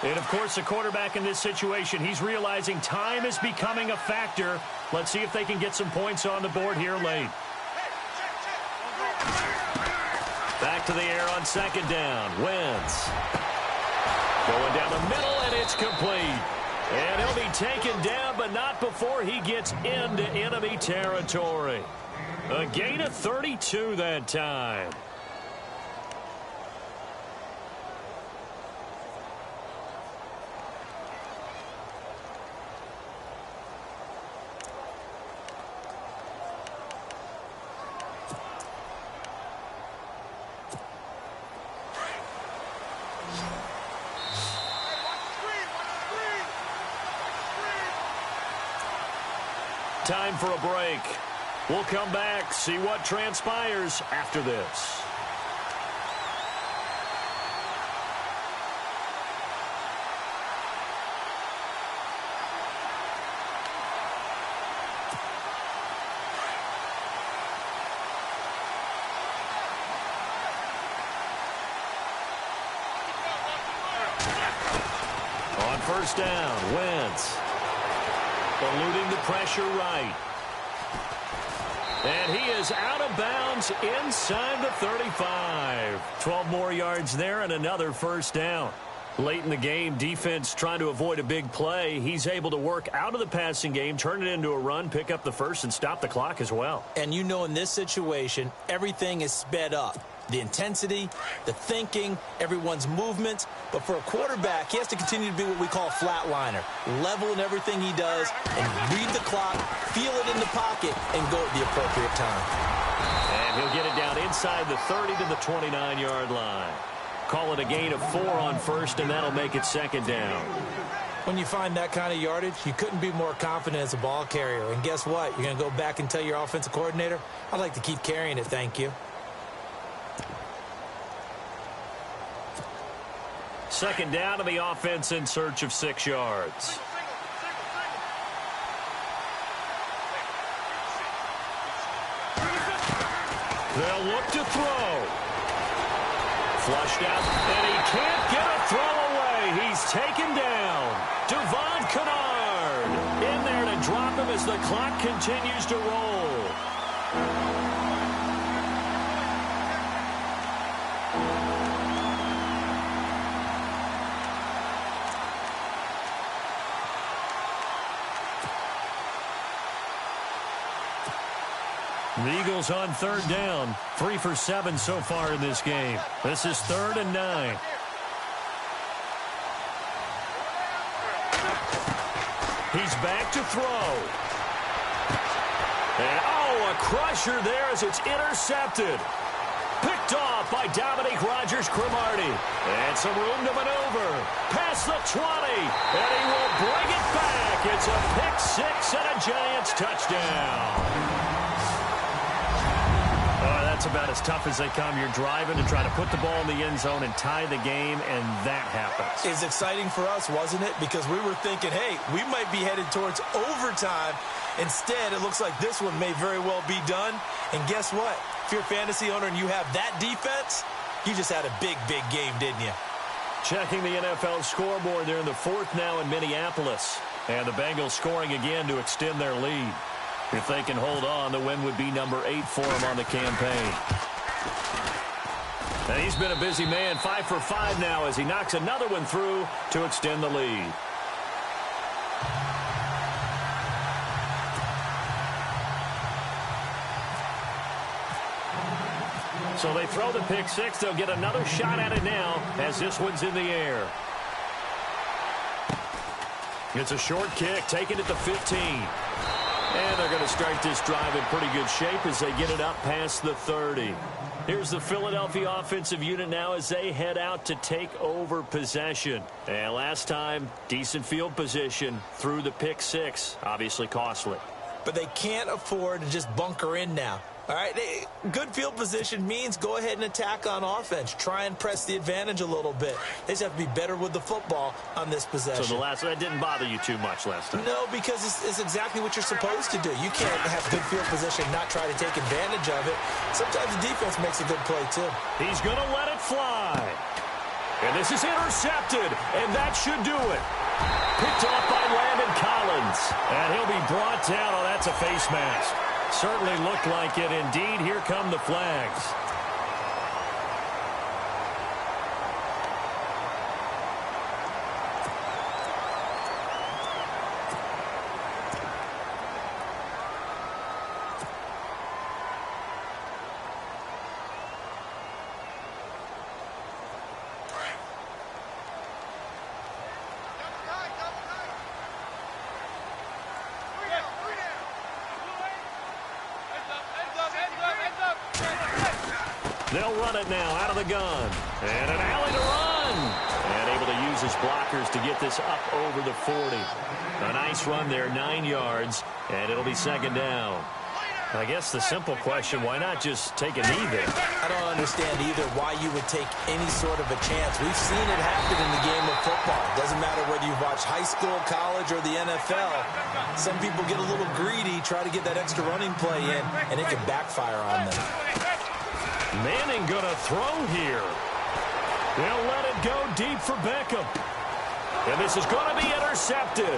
And, of course, the quarterback in this situation, he's realizing time is becoming a factor. Let's see if they can get some points on the board here late. Back to the air on 2nd down. Wentz. Going down the middle, and it's complete. And he'll be taken down, but not before he gets into enemy territory. A gain of 32 that time. Time for a break. We'll come back, see what transpires after this. On 1st down, Wentz. Eluding the pressure right. And he is out of bounds inside the 35. 12 more yards there and another 1st down. Late in the game, defense trying to avoid a big play. He's able to work out of the passing game, turn it into a run, pick up the 1st, and stop the clock as well. And you know in this situation, everything is sped up. The intensity, the thinking, everyone's movement. But for a quarterback, he has to continue to be what we call a flatliner. Level in everything he does and read the clock, feel it in the pocket, and go at the appropriate time. And he'll get it down inside the 30 to the 29-yard line. Call it a gain of 4 on 1st, and that'll make it 2nd down. When you find that kind of yardage, you couldn't be more confident as a ball carrier. And guess what? You're going to go back and tell your offensive coordinator, I'd like to keep carrying it, thank you. 2nd down to the offense in search of 6 yards. They'll look to throw. Flushed out, and he can't get a throw away. He's taken down. Devon Kennard in there to drop him as the clock continues to roll. The Eagles on third down. 3 for 7 so far in this game. This is 3rd and 9. He's back to throw. And, a crusher there as it's intercepted. Picked off by Dominique Rodgers-Cromartie. And some room to maneuver. Past the 20. And he will bring it back. It's a pick six and a Giants touchdown. That's about as tough as they come. You're driving to try to put the ball in the end zone and tie the game, and that happens. It's exciting for us, wasn't it? Because we were thinking, hey, we might be headed towards overtime. Instead, it looks like this one may very well be done. And guess what? If you're a fantasy owner and you have that defense, you just had a big, big game, didn't you? Checking the NFL scoreboard, they're in the 4th now in Minneapolis. And the Bengals scoring again to extend their lead. If they can hold on, the win would be number 8 for them on the campaign. And he's been a busy man, 5 for 5 now as he knocks another one through to extend the lead. So they throw the pick six. They'll get another shot at it now as this one's in the air. It's a short kick, taken at the 15. And they're going to start this drive in pretty good shape as they get it up past the 30. Here's the Philadelphia offensive unit now as they head out to take over possession. And last time, decent field position through the pick six. Obviously costly. But they can't afford to just bunker in now. All right, good field position means go ahead and attack on offense. Try and press the advantage a little bit. They just have to be better with the football on this possession. So that didn't bother you too much last time? No, because it's exactly what you're supposed to do. You can't have good field position and not try to take advantage of it. Sometimes the defense makes a good play, too. He's going to let it fly. And this is intercepted, and that should do it. Picked off by Landon Collins. And he'll be brought down. Oh, that's a face mask. Certainly looked like it. Indeed, here come the flags. They'll run it now out of the gun. And an alley to run. And able to use his blockers to get this up over the 40. A nice run there, 9 yards. And it'll be 2nd down. I guess the simple question, why not just take a knee there? I don't understand either why you would take any sort of a chance. We've seen it happen in the game of football. Doesn't matter whether you watch high school, college, or the NFL. Some people get a little greedy, try to get that extra running play in, and it can backfire on them. Manning going to throw here. They'll let it go deep for Beckham. And this is going to be intercepted.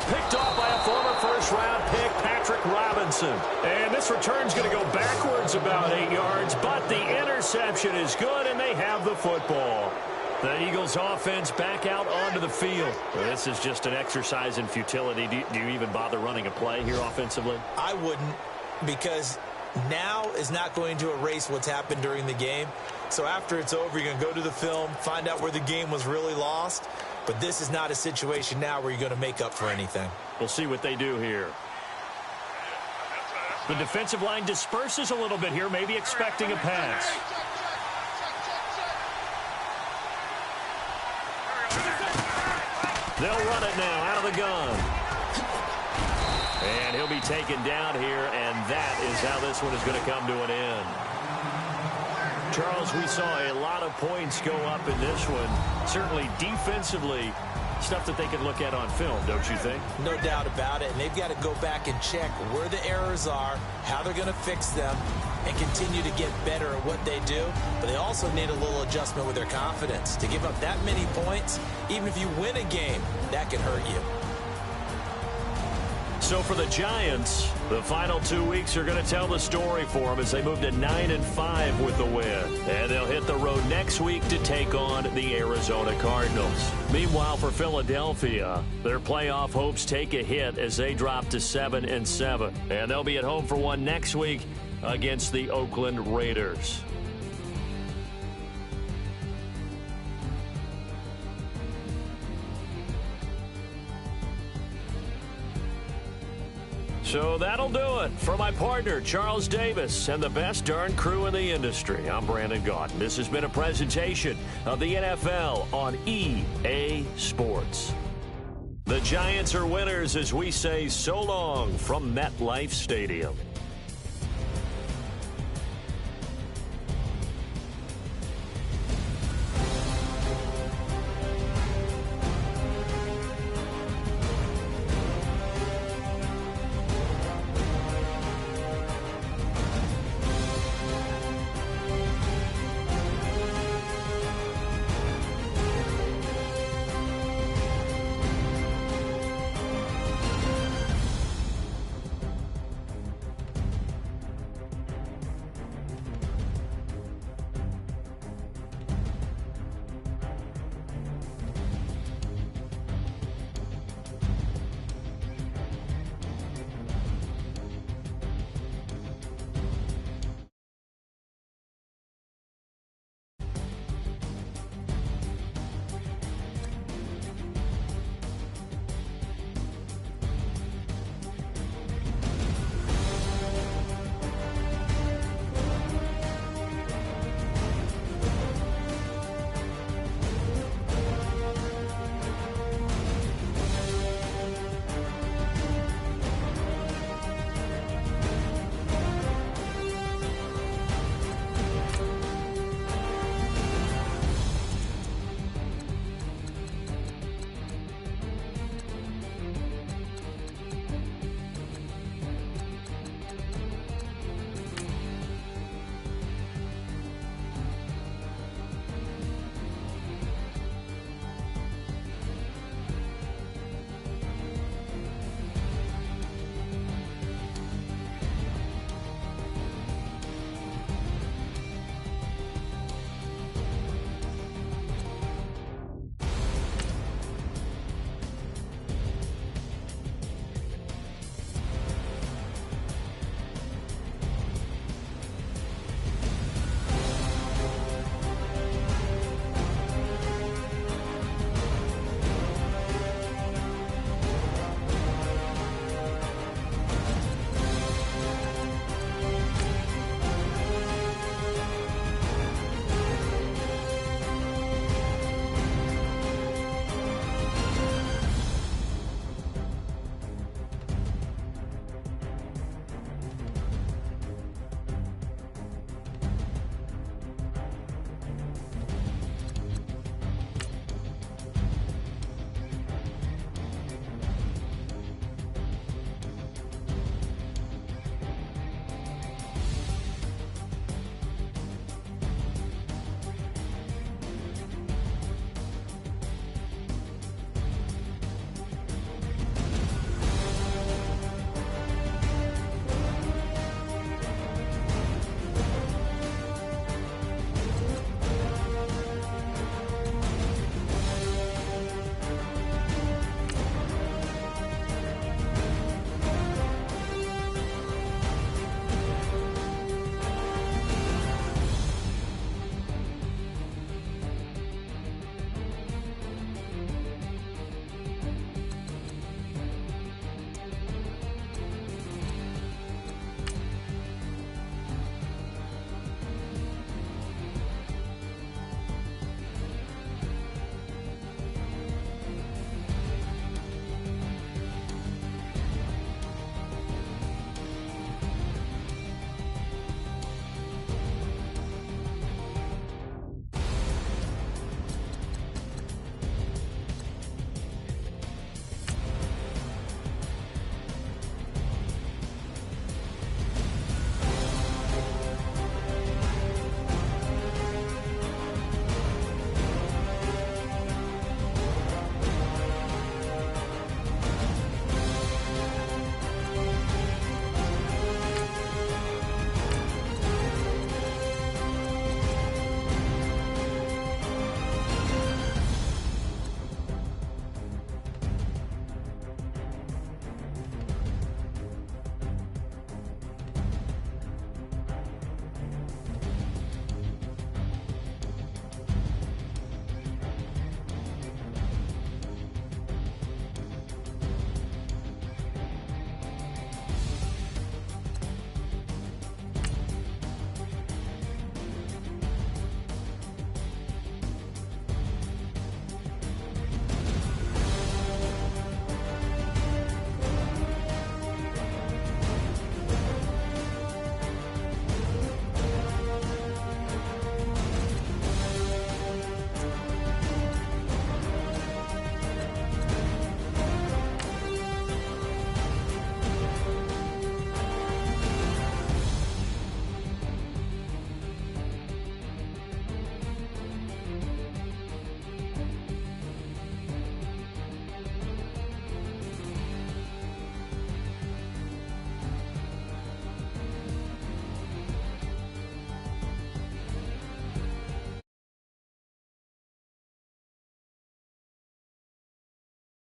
Picked off by a former first-round pick, Patrick Robinson. And this return's going to go backwards about 8 yards, but the interception is good, and they have the football. The Eagles' offense back out onto the field. Well, this is just an exercise in futility. Do you even bother running a play here offensively? I wouldn't, because now is not going to erase what's happened during the game. So after it's over, you're going to go to the film, find out where the game was really lost. But this is not a situation now where you're going to make up for anything. We'll see what they do here. The defensive line disperses a little bit here, maybe expecting a pass. They'll run it now out of the gun. And he'll be taken down here, and that is how this one is going to come to an end. Charles, we saw a lot of points go up in this one. Certainly defensively, stuff that they can look at on film, don't you think? No doubt about it. And they've got to go back and check where the errors are, how they're going to fix them, and continue to get better at what they do. But they also need a little adjustment with their confidence. To give up that many points, even if you win a game, that can hurt you. So for the Giants, the final 2 weeks are going to tell the story for them as they move to 9-5 with the win. And they'll hit the road next week to take on the Arizona Cardinals. Meanwhile, for Philadelphia, their playoff hopes take a hit as they drop to 7-7. And they'll be at home for one next week against the Oakland Raiders. So that'll do it. For my partner, Charles Davis, and the best darn crew in the industry, I'm Brandon Gaudin. This has been a presentation of the NFL on EA Sports. The Giants are winners as we say so long from MetLife Stadium.